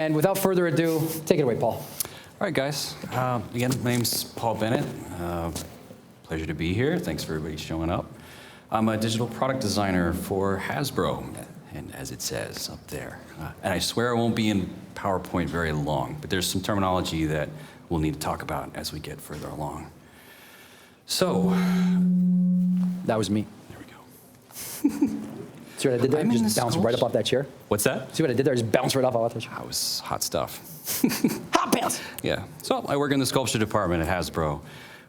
And without further ado, take it away, Paul. All right, guys. Again, my name's Paul Bennett. Pleasure to be here. Thanks for everybody showing up. I'm a digital product designer for Hasbro, and as it says up there. And I swear I won't be in PowerPoint very long, but there's some terminology that we'll need to talk about as we get further along. So. That was me. There we go. See what I did there? Just bounced right up off that chair. What's that? See what I did there? Just bounced right off that chair. That was hot stuff. Hot pants! Yeah. So I work in the sculpture department at Hasbro,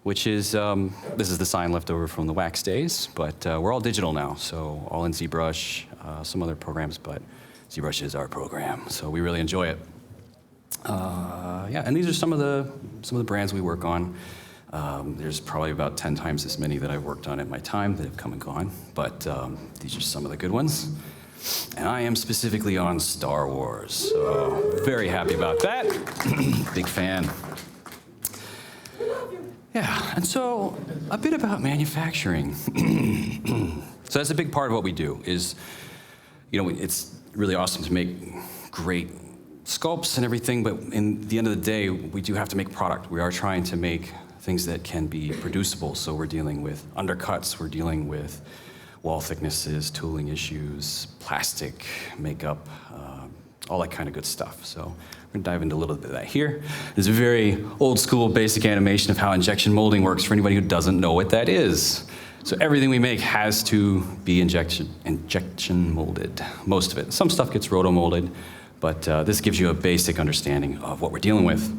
which is, this is the sign left over from the wax days, but we're all digital now, so all in ZBrush, some other programs, but ZBrush is our program, so we really enjoy it. Yeah, and these are some of the brands we work on. There's probably about 10 times as many that I've worked on at my time that have come and gone, but these are some of the good ones. And I am specifically on Star Wars, so very happy about that. Big fan. Yeah, and so a bit about manufacturing. So that's a big part of what we do is, you know, it's really awesome to make great sculpts and everything, but in the end of the day, we do have to make product. We are trying to make things that can be producible. So we're dealing with undercuts, we're dealing with wall thicknesses, tooling issues, plastic, makeup, all that kind of good stuff. So we're gonna dive into a little bit of that here. There's a very old school basic animation of how injection molding works for anybody who doesn't know what that is. So everything we make has to be injection molded, most of it. Some stuff gets roto-molded, but this gives you a basic understanding of what we're dealing with.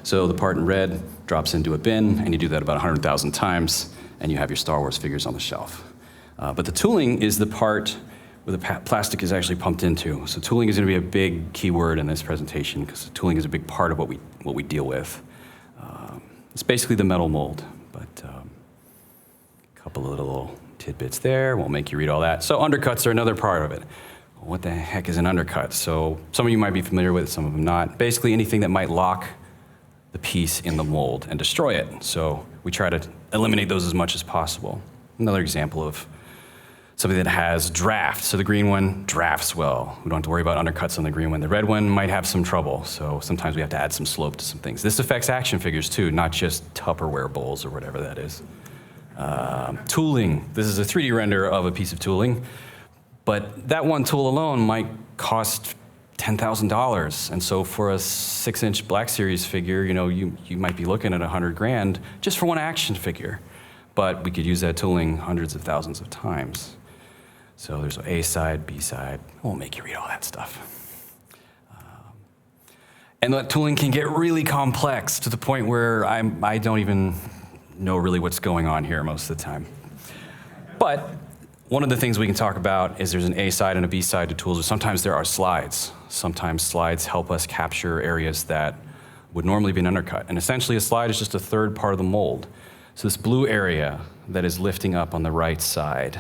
So the part in red drops into a bin, and you do that about 100,000 times, and you have your Star Wars figures on the shelf. But the tooling is the part where the plastic is actually pumped into. So tooling is going to be a big keyword in this presentation, because tooling is a big part of what we deal with. It's basically the metal mold, but a couple of little tidbits there. Won't make you read all that. So undercuts are another part of it. What the heck is an undercut? So some of you might be familiar with it, some of them not. Basically anything that might lock the piece in the mold and destroy it. So we try to eliminate those as much as possible. Another example of something that has draft. So the green one drafts well. We don't have to worry about undercuts on the green one. The red one might have some trouble. So sometimes we have to add some slope to some things. This affects action figures too, not just Tupperware bowls or whatever that is. Tooling. This is a 3D render of a piece of tooling. But that one tool alone might cost $10,000. And so for a 6-inch Black Series figure, you know, you might be looking at $100,000 just for one action figure. But we could use that tooling hundreds of thousands of times. So there's A side, B side. I won't make you read all that stuff. And that tooling can get really complex to the point where I don't even know really what's going on here most of the time. But one of the things we can talk about is there's an A side and a B side to tools, or sometimes there are slides. Sometimes slides help us capture areas that would normally be an undercut. And essentially a slide is just a third part of the mold. So this blue area that is lifting up on the right side,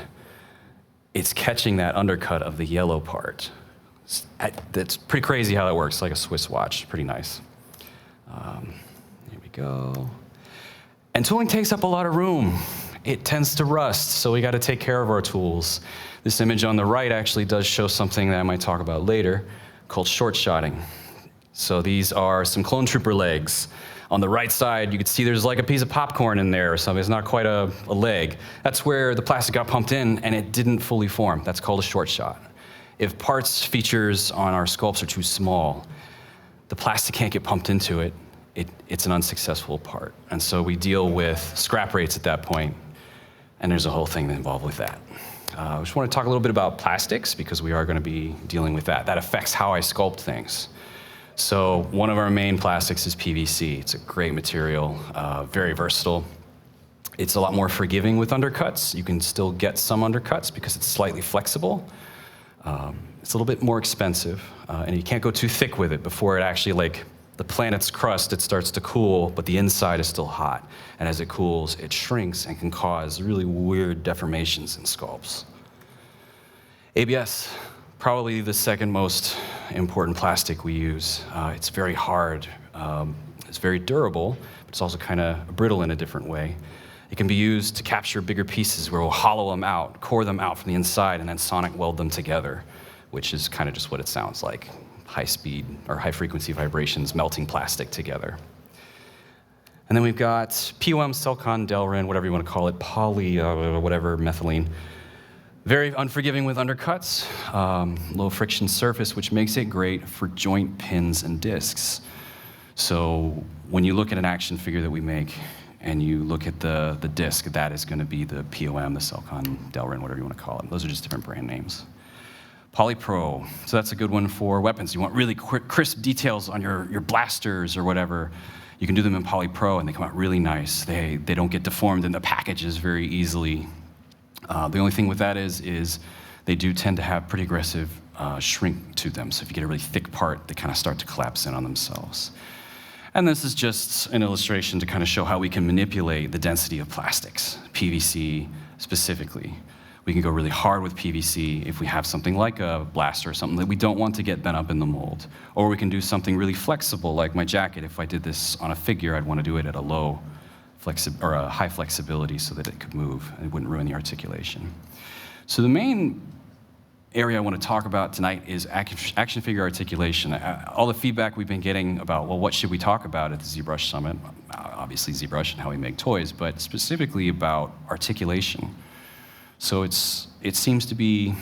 it's catching that undercut of the yellow part. That's pretty crazy how that works, like a Swiss watch, pretty nice. Here we go. And tooling takes up a lot of room. It tends to rust, so we got to take care of our tools. This image on the right actually does show something that I might talk about later called short shotting. So these are some clone trooper legs. On the right side, you can see there's like a piece of popcorn in there or something. It's not quite a leg. That's where the plastic got pumped in and it didn't fully form. That's called a short shot. If parts features on our sculpts are too small, the plastic can't get pumped into it. It's an unsuccessful part. And so we deal with scrap rates at that point. And there's a whole thing involved with that. I just want to talk a little bit about plastics because we are going to be dealing with that. That affects how I sculpt things. So one of our main plastics is PVC. It's a great material, very versatile. It's a lot more forgiving with undercuts. You can still get some undercuts because it's slightly flexible. It's a little bit more expensive, and you can't go too thick with it before it actually, like the planet's crust, it starts to cool, but the inside is still hot. And as it cools, it shrinks and can cause really weird deformations in sculpts. ABS, probably the second most important plastic we use. It's very hard, it's very durable, but it's also kind of brittle in a different way. It can be used to capture bigger pieces where we'll hollow them out, core them out from the inside, and then sonic weld them together, which is kind of just what it sounds like. high speed or high frequency vibrations melting plastic together. And then we've got POM, silicon, Delrin, whatever you want to call it, poly, whatever, methylene. Very unforgiving with undercuts, low friction surface, which makes it great for joint pins and discs. So when you look at an action figure that we make and you look at the disc, that is going to be the POM, the silicon, Delrin, whatever you want to call it. Those are just different brand names. Polypro, so that's a good one for weapons. You want really quick, crisp details on your blasters or whatever. You can do them in Polypro, and they come out really nice. They don't get deformed in the packages very easily. The only thing with that is they do tend to have pretty aggressive shrink to them. So if you get a really thick part, they kind of start to collapse in on themselves. And this is just an illustration to kind of show how we can manipulate the density of plastics, PVC specifically. We can go really hard with PVC if we have something like a blaster or something that we don't want to get bent up in the mold. Or we can do something really flexible, like my jacket. If I did this on a figure, I'd want to do it at a low or a high flexibility so that it could move and it wouldn't ruin the articulation. So the main area I want to talk about tonight is action figure articulation. All the feedback we've been getting about, well, what should we talk about at the ZBrush Summit? Obviously ZBrush and how we make toys, but specifically about articulation. So it seems to be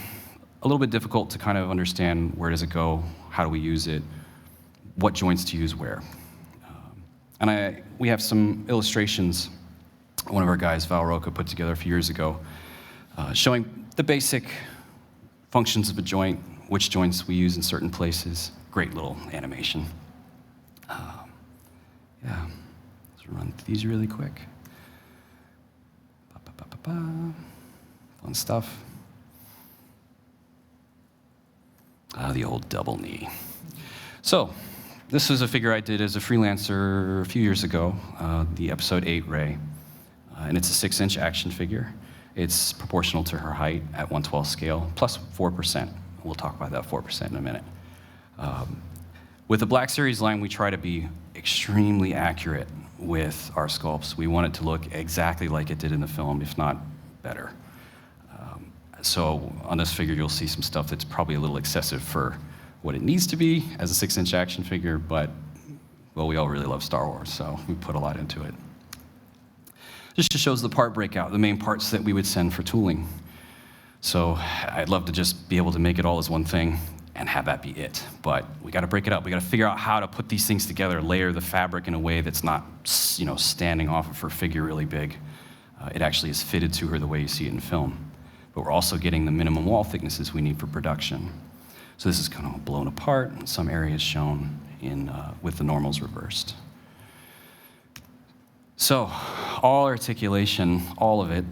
a little bit difficult to kind of understand where does it go, how do we use it, what joints to use where. And we have some illustrations one of our guys, Val Roca, put together a few years ago, showing the basic functions of a joint, which joints we use in certain places. Great little animation. Yeah, let's run through these really quick. Fun stuff. The old double knee. So, this was a figure I did as a freelancer a few years ago, the episode 8 Rey. And it's a 6-inch action figure. It's proportional to her height at 1/12 scale, plus 4%. We'll talk about that 4% in a minute. With the Black Series line, we try to be extremely accurate with our sculpts. We want it to look exactly like it did in the film, if not better. So on this figure, you'll see some stuff that's probably a little excessive for what it needs to be as a 6-inch action figure, but, well, we all really love Star Wars, so we put a lot into it. Just shows the part breakout, the main parts that we would send for tooling. So I'd love to just be able to make it all as one thing and have that be it, but we got to break it up. We got to figure out how to put these things together, layer the fabric in a way that's not, standing off of her figure really big. It actually is fitted to her the way you see it in film. But we're also getting the minimum wall thicknesses we need for production. So this is kind of blown apart, and some areas shown with the normals reversed. So all articulation, all of it,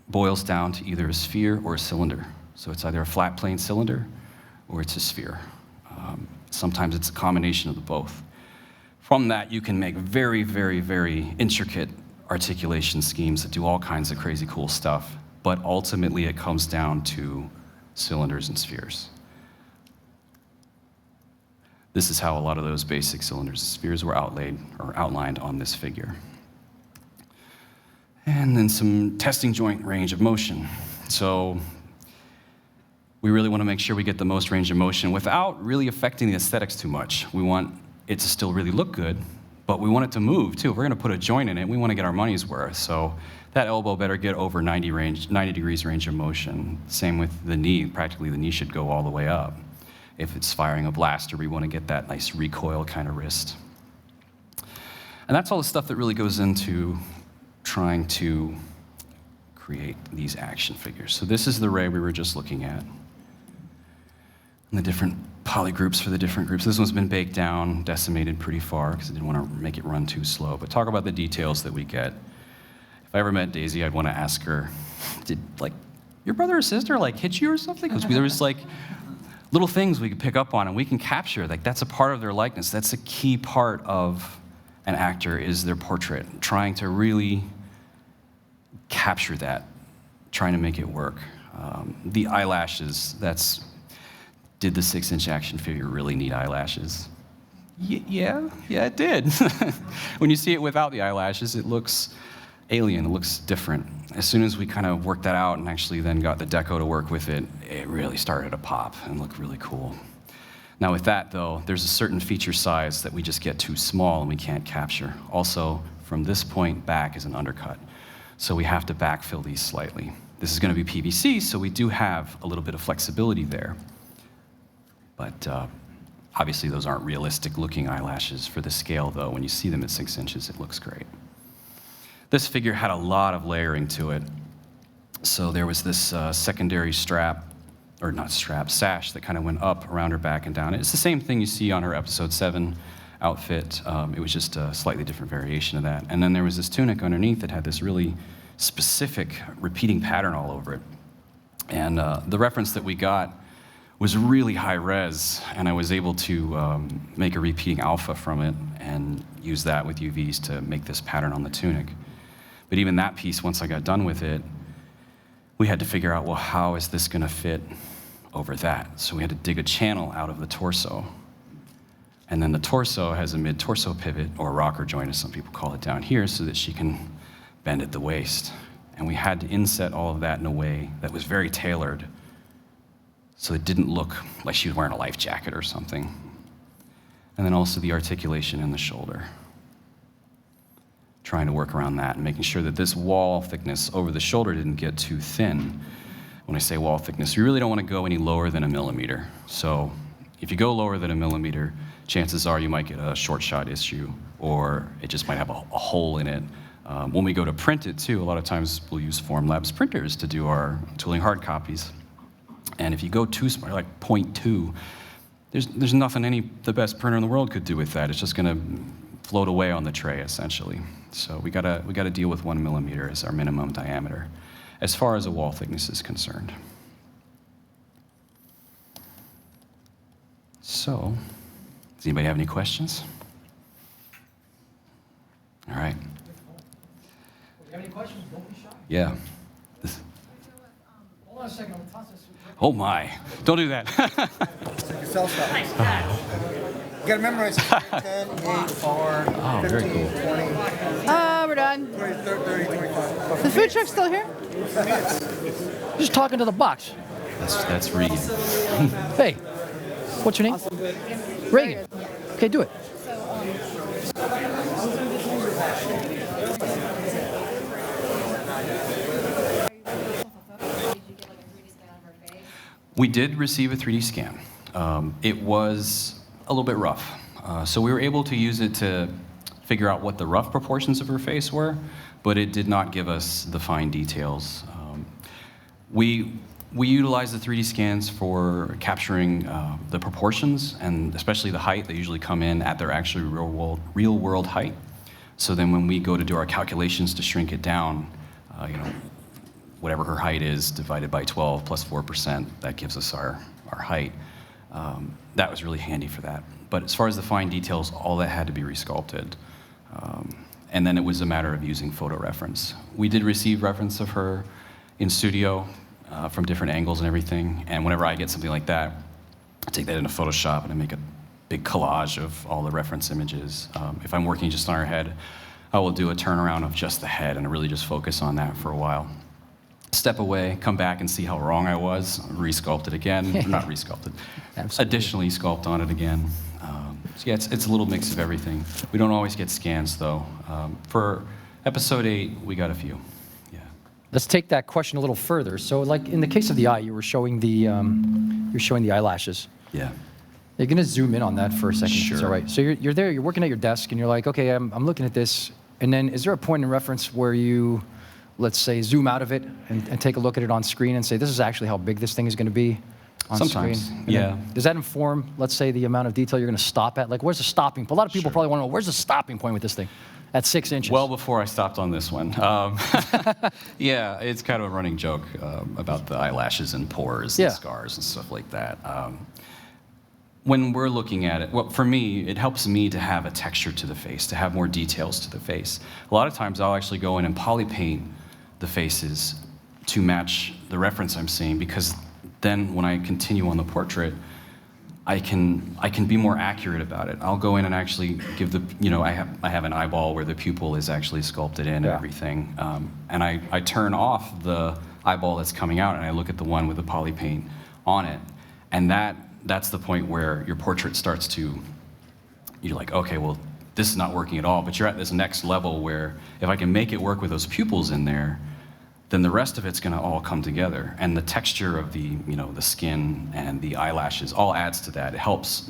boils down to either a sphere or a cylinder. So it's either a flat plane cylinder or it's a sphere. Sometimes it's a combination of the both. From that, you can make very, very, very intricate articulation schemes that do all kinds of crazy cool stuff, but ultimately it comes down to cylinders and spheres. This is how a lot of those basic cylinders and spheres were outlined on this figure. And then some testing joint range of motion. So we really want to make sure we get the most range of motion without really affecting the aesthetics too much. We want it to still really look good, but we want it to move too. If we're going to put a joint in it, we want to get our money's worth. So that elbow better get over 90 degrees range of motion. Same with the knee. Practically the knee should go all the way up. If it's firing a blaster, we want to get that nice recoil kind of wrist. And that's all the stuff that really goes into trying to create these action figures. So this is the Rey we were just looking at. And the different poly groups for the different groups. This one's been baked down, decimated pretty far because I didn't want to make it run too slow. But talk about the details that we get. If I ever met Daisy, I'd want to ask her, did your brother or sister hit you or something? Because there was little things we could pick up on and we can capture. That's a part of their likeness. That's a key part of an actor is their portrait. Trying to really capture that, trying to make it work. The eyelashes, did the 6-inch action figure really need eyelashes? Yeah, it did. When you see it without the eyelashes, it looks alien, it looks different. As soon as we kind of worked that out and actually then got the deco to work with it, it really started to pop and look really cool. Now with that though, there's a certain feature size that we just get too small and we can't capture. Also, from this point back is an undercut. So we have to backfill these slightly. This is going to be PVC, so we do have a little bit of flexibility there. But obviously those aren't realistic looking eyelashes for the scale though. When you see them at 6 inches, it looks great. This figure had a lot of layering to it. So there was this secondary strap, or not strap, sash that kind of went up around her back and down. It's the same thing you see on her episode 7 outfit. It was just a slightly different variation of that. And then there was this tunic underneath that had this really specific repeating pattern all over it. And the reference that we got was really high res, and I was able to make a repeating alpha from it and use that with UVs to make this pattern on the tunic. But even that piece, once I got done with it, we had to figure out, well, how is this gonna fit over that? So we had to dig a channel out of the torso. And then the torso has a mid-torso pivot, or rocker joint, as some people call it, down here, so that she can bend at the waist. And we had to inset all of that in a way that was very tailored, so it didn't look like she was wearing a life jacket or something. And then also the articulation in the shoulder. Trying to work around that and making sure that this wall thickness over the shoulder didn't get too thin. When I say wall thickness, you really don't want to go any lower than 1 millimeter. So if you go lower than 1 millimeter, chances are you might get a short shot issue, or it just might have a hole in it. When we go to print it too, a lot of times we'll use Formlabs printers to do our tooling hard copies. And if you go too small, like 0.2, there's nothing the best printer in the world could do with that. It's just gonna float away on the tray, essentially. So we gotta deal with 1 millimeter as our minimum diameter, as far as the wall thickness is concerned. So, does anybody have any questions? All right. If you have any questions, don't be shy. Yeah. Hold on a second, I'll toss this. Oh my, don't do that. Yourself stuff. Nice. You gotta memorize 10, 8, R, 15, very cool. 20, We're done. 20, 30, 25. Is the food truck still here? Just talking to the box. That's Regan. Hey, what's your name? Reagan. Okay, do it. We did receive a 3D scan. It was a little bit rough. So we were able to use it to figure out what the rough proportions of her face were, but it did not give us the fine details. We utilize the 3D scans for capturing the proportions, and especially the height. They usually come in at their actual real world height. So then when we go to do our calculations to shrink it down, whatever her height is divided by 12 plus 4%, that gives us our height. That was really handy for that. But as far as the fine details, all that had to be resculpted. And then it was a matter of using photo reference. We did receive reference of her in studio from different angles and everything. And whenever I get something like that, I take that into Photoshop and I make a big collage of all the reference images. If I'm working just on her head, I will do a turnaround of just the head and really just focus on that for a while. Step away, come back and see how wrong I was, resculpt it again, not resculpted, additionally sculpt on it again. So yeah, it's a little mix of everything. We don't always get scans though. For episode 8, we got a few, yeah. Let's take that question a little further. So, like in the case of the eye, you were showing the eyelashes. Yeah. You're gonna zoom in on that for a second. Sure. Is that right? So you're there, you're working at your desk, and you're like, okay, I'm looking at this, and then is there a point in reference where you, let's say, zoom out of it and take a look at it on screen and say, this is actually how big this thing is going to be on Sometimes, screen? yeah. Does that inform, let's say, the amount of detail you're going to stop at? Like, where's the stopping point? A lot of people Sure. probably want to know, where's the stopping point with this thing at 6 inches? Well before I stopped on this one. Yeah, it's kind of a running joke about the eyelashes and pores and scars and stuff like that. When we're looking at it, well, for me, it helps me to have a texture to the face, to have more details to the face. A lot of times I'll actually go in and poly paint the faces to match the reference I'm seeing, because then when I continue on the portrait, I can be more accurate about it. I'll go in and actually give the, I have an eyeball where the pupil is actually sculpted in and everything. And I turn off the eyeball that's coming out and I look at the one with the poly paint on it. And that that's the point where your portrait starts to, you're like, okay, well, this is not working at all, but you're at this next level where if I can make it work with those pupils in there, then the rest of it's gonna all come together. And the texture of the, the skin and the eyelashes all adds to that. It helps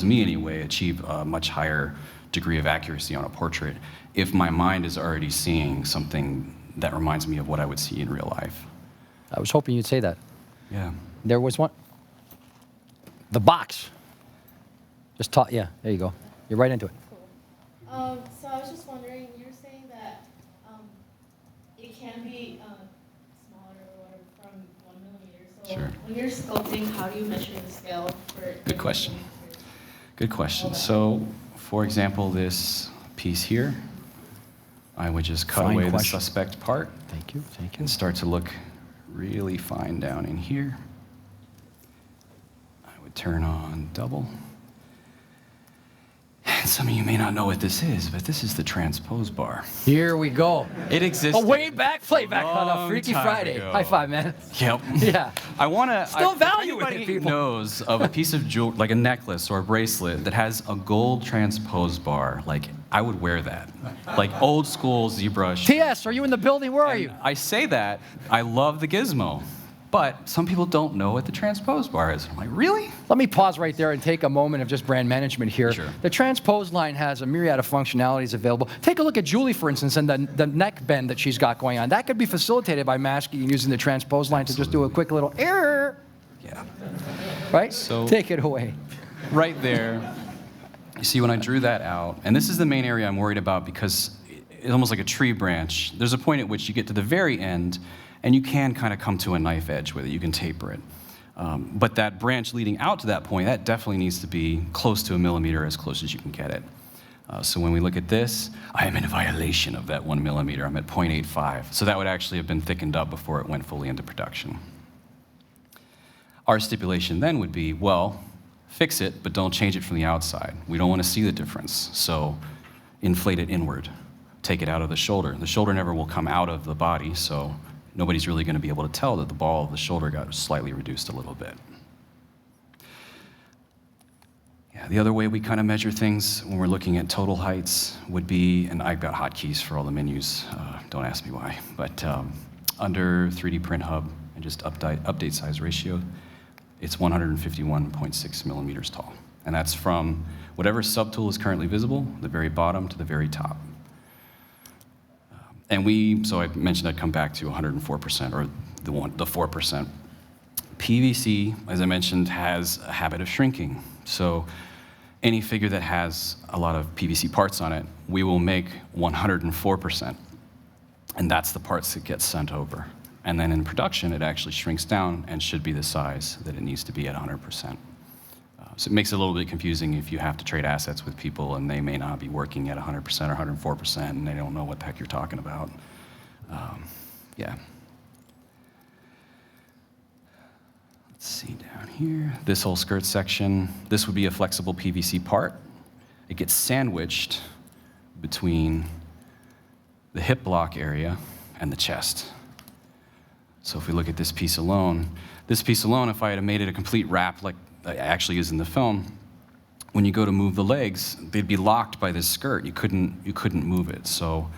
me anyway achieve a much higher degree of accuracy on a portrait if my mind is already seeing something that reminds me of what I would see in real life. I was hoping you'd say that. Yeah. There was one. The box. Just talk. Yeah, there you go. You're right into it. Cool. So I was just wondering, you were saying that it can be smaller or whatever from 1 millimeter. So Sure. when you're sculpting, how do you measure the scale for? Good question. Good question. So, for example, this piece here, I would just cut Fine away question. the suspect part Thank you. Thank you. and start to look really fine down in here. I would turn on double. And some of you may not know what this is, but this is the transpose bar. Here we go. It exists. A way back playback on a long Freaky time Friday. ago. High five, man. Yep. Yeah. I want to. Still value it, anybody people. knows of a piece of jewelry, like a necklace or a bracelet that has a gold transpose bar. Like, I would wear that. Like old school ZBrush. T.S., are you in the building? Where are you? I say that. I love the gizmo. But some people don't know what the transpose bar is. I'm like, really? Let me pause right there and take a moment of just brand management here. Sure. The transpose line has a myriad of functionalities available. Take a look at Julie, for instance, and the neck bend that she's got going on. That could be facilitated by masking and using the transpose line to just do a quick little error. Yeah. Right? So- Take it away. Right there. You see, when I drew that out, and this is the main area I'm worried about because it's almost like a tree branch. There's a point at which you get to the very end, and you can kind of come to a knife edge with it. You can taper it. But that branch leading out to that point, that definitely needs to be close to 1 millimeter, as close as you can get it. So when we look at this, I am in violation of that 1 millimeter. I'm at 0.85. So that would actually have been thickened up before it went fully into production. Our stipulation then would be, well, fix it, but don't change it from the outside. We don't want to see the difference. So inflate it inward. Take it out of the shoulder. The shoulder never will come out of the body, so nobody's really going to be able to tell that the ball of the shoulder got slightly reduced a little bit. Yeah, the other way we kind of measure things when we're looking at total heights would be, and I've got hotkeys for all the menus, don't ask me why, but under 3D Print Hub and just update size ratio, it's 151.6 millimeters tall. And that's from whatever subtool is currently visible, the very bottom to the very top. So I mentioned I'd come back to 104%, or the 4%. PVC, as I mentioned, has a habit of shrinking. So any figure that has a lot of PVC parts on it, we will make 104%. And that's the parts that get sent over. And then in production, it actually shrinks down and should be the size that it needs to be at 100%. So it makes it a little bit confusing if you have to trade assets with people and they may not be working at 100% or 104% and they don't know what the heck you're talking about. Yeah. Let's see down here. This whole skirt section, this would be a flexible PVC part. It gets sandwiched between the hip block area and the chest. So if we look at this piece alone, if I had made it a complete wrap like I actually is in the film, when you go to move the legs, they'd be locked by this skirt. You couldn't move it. So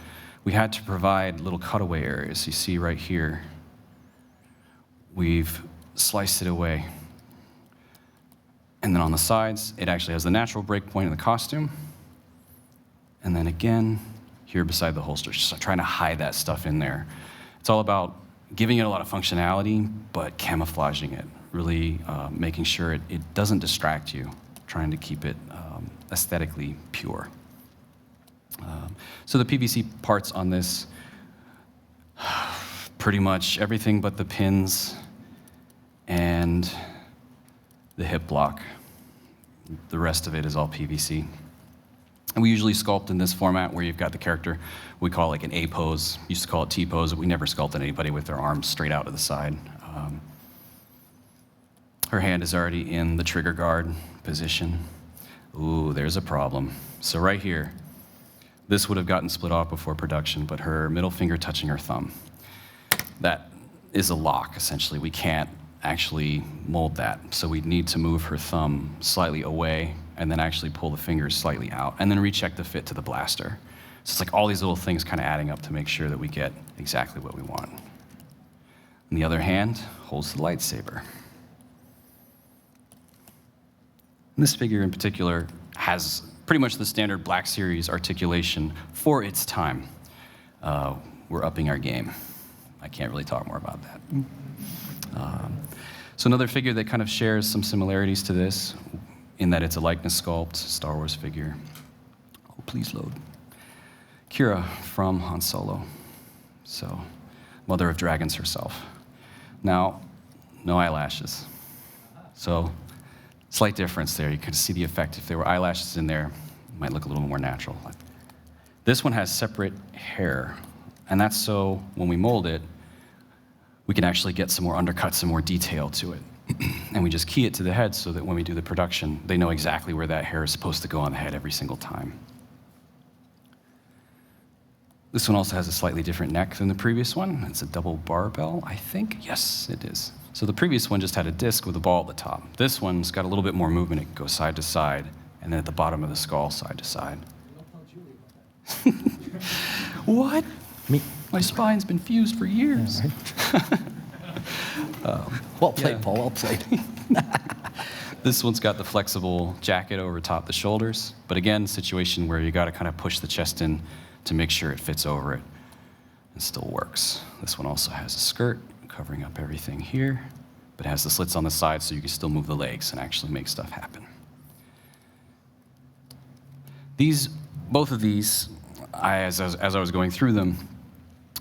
we had to provide little cutaway areas. You see right here, we've sliced it away. And then on the sides, it actually has the natural break point in the costume. And then again, here beside the holster, just trying to hide that stuff in there. It's all about giving it a lot of functionality, but camouflaging it, really making sure it doesn't distract you, trying to keep it aesthetically pure. So the PVC parts on this, pretty much everything but the pins and the hip block. The rest of it is all PVC. And we usually sculpt in this format where you've got the character, we call it like an A pose. Used to call it T pose, but we never sculpted anybody with their arms straight out to the side. Her hand is already in the trigger guard position. Ooh, there's a problem. So right here, this would have gotten split off before production, but her middle finger touching her thumb. That is a lock, essentially. We can't actually mold that. So we'd need to move her thumb slightly away and then actually pull the fingers slightly out and then recheck the fit to the blaster. So it's like all these little things kind of adding up to make sure that we get exactly what we want. And the other hand holds the lightsaber. And this figure in particular has pretty much the standard Black Series articulation for its time. We're upping our game. I can't really talk more about that. So another figure that kind of shares some similarities to this, in that it's a likeness sculpt, Star Wars figure. Oh, please load. Kira from Han Solo. So, Mother of Dragons herself. Now, no eyelashes. So, slight difference there. You can see the effect. If there were eyelashes in there, it might look a little more natural. This one has separate hair, and that's so when we mold it, we can actually get some more undercuts, some more detail to it. And we just key it to the head so that when we do the production, they know exactly where that hair is supposed to go on the head every single time. This one also has a slightly different neck than the previous one. It's a double barbell, I think. Yes, it is. So the previous one just had a disc with a ball at the top. This one's got a little bit more movement. It can go side to side, and then at the bottom of the skull, side to side. What? Me. My spine's been fused for years. Well played, Yeah. Paul, well played. This one's got the flexible jacket over top the shoulders, but again, situation where you gotta kind of push the chest in to make sure it fits over it and still works. This one also has a skirt covering up everything here, but it has the slits on the side so you can still move the legs and actually make stuff happen. Both of these, as I was going through them,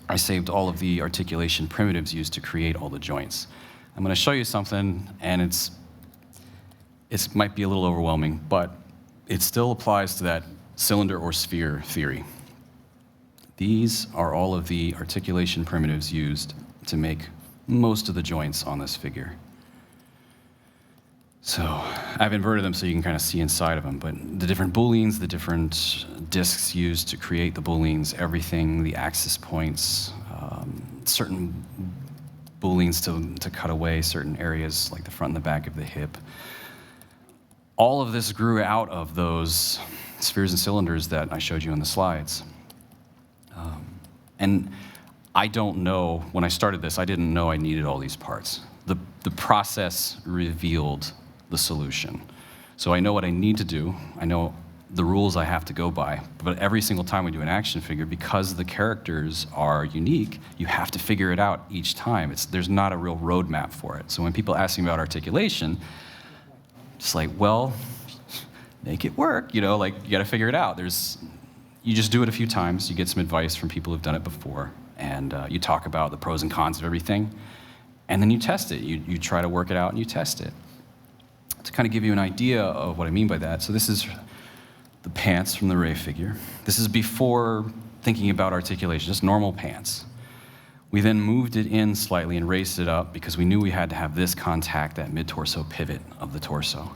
I saved all of the articulation primitives used to create all the joints. I'm gonna show you something, and it might be a little overwhelming, but it still applies to that cylinder or sphere theory. These are all of the articulation primitives used to make most of the joints on this figure. So I've inverted them so you can kind of see inside of them, but the different booleans, the different discs used to create the booleans, everything, the axis points, certain booleans to cut away certain areas like the front and the back of the hip. All of this grew out of those spheres and cylinders that I showed you in the slides. And I don't know, when I started this, I didn't know I needed all these parts. The process revealed the solution. So I know what I need to do, I know the rules I have to go by, but every single time we do an action figure, because the characters are unique, you have to figure it out each time. There's not a real roadmap for it. So when people ask me about articulation, it's like, well, make it work, you gotta figure it out. You just do it a few times, you get some advice from people who've done it before, and you talk about the pros and cons of everything, and then you test it. You try to work it out and you test it. To kind of give you an idea of what I mean by that, so this is the pants from the Rey figure. This is before thinking about articulation, just normal pants. We then moved it in slightly and raised it up because we knew we had to have this contact, that mid-torso pivot of the torso.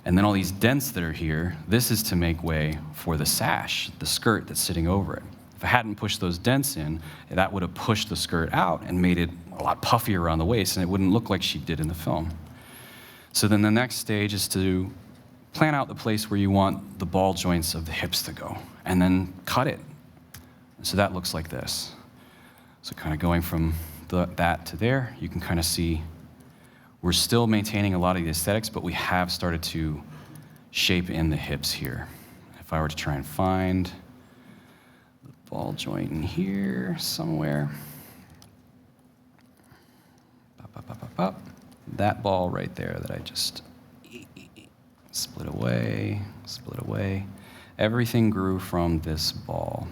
And then all these dents that are here, this is to make way for the sash, the skirt that's sitting over it. If I hadn't pushed those dents in, that would have pushed the skirt out and made it a lot puffier around the waist, and it wouldn't look like she did in the film. So then the next stage is to plan out the place where you want the ball joints of the hips to go, and then cut it. So that looks like this. So kind of going from that to there, you can kind of see we're still maintaining a lot of the aesthetics, but we have started to shape in the hips here. If I were to try and find the ball joint in here somewhere, that ball right there that I just split away. Everything grew from this ball.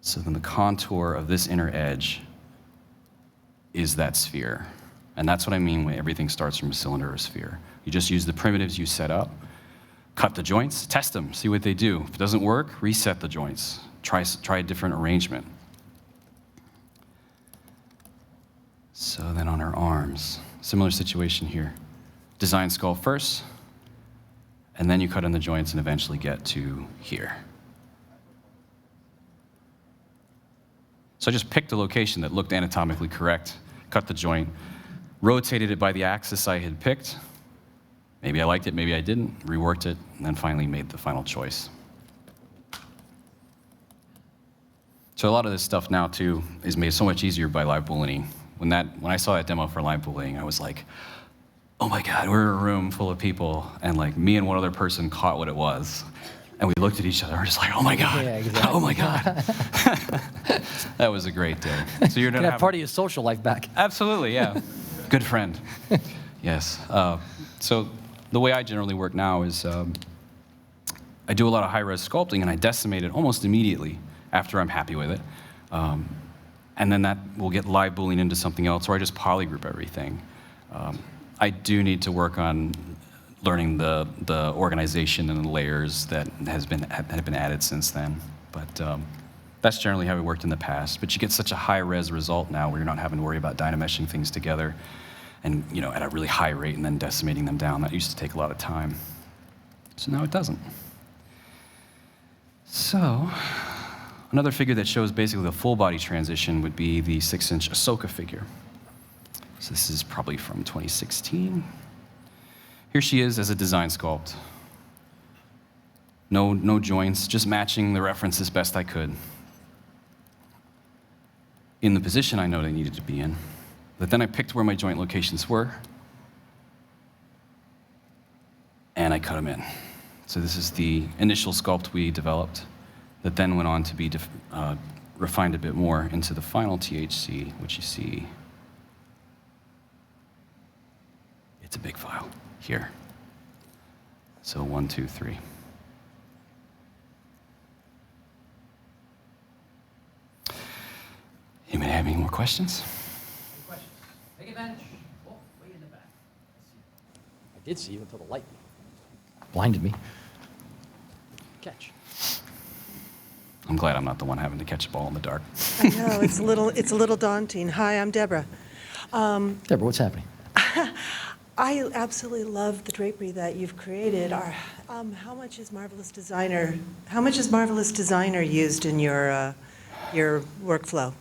So then the contour of this inner edge is that sphere. And that's what I mean when everything starts from a cylinder or a sphere. You just use the primitives you set up, cut the joints, test them, see what they do. If it doesn't work, reset the joints. Try a different arrangement. So then on her arms, similar situation here. Design skull first, and then you cut in the joints and eventually get to here. So I just picked a location that looked anatomically correct, cut the joint, rotated it by the axis I had picked. Maybe I liked it, maybe I didn't, reworked it, and then finally made the final choice. So a lot of this stuff now, too, is made so much easier by live bulleting. When I saw that demo for live bulleting, I was like, oh my God, we're in a room full of people, and like me and one other person caught what it was. And we looked at each other, we're just like, oh my God, Yeah, exactly. oh my God. That was a great day. So you're You can have part of your social life back. Absolutely, yeah. Good friend. Yes. So the way I generally work now is I do a lot of high-res sculpting, and I decimate it almost immediately after I'm happy with it. And then that will get live boolean into something else, or I just polygroup everything. I do need to work on learning the organization and the layers that have been added since then. But that's generally how we worked in the past. But you get such a high-res result now where you're not having to worry about dynameshing things together and at a really high rate and then decimating them down. That used to take a lot of time. So now it doesn't. So another figure that shows basically the full body transition would be the 6-inch Ahsoka figure. So this is probably from 2016. Here she is as a design sculpt. No joints, just matching the reference as best I could. In the position I know they needed to be in. But then I picked where my joint locations were, and I cut them in. So this is the initial sculpt we developed that then went on to be refined a bit more into the final THC, which you see. It's a big file here. So 1, 2, 3. Anybody have any more questions? Take advantage. Oh, way in the back. I did see you until the light blinded me. Catch. I'm glad I'm not the one having to catch a ball in the dark. I know, it's a little daunting. Hi, I'm Deborah. Deborah, what's happening? I absolutely love the drapery that you've created. How much is Marvelous Designer used in your workflow?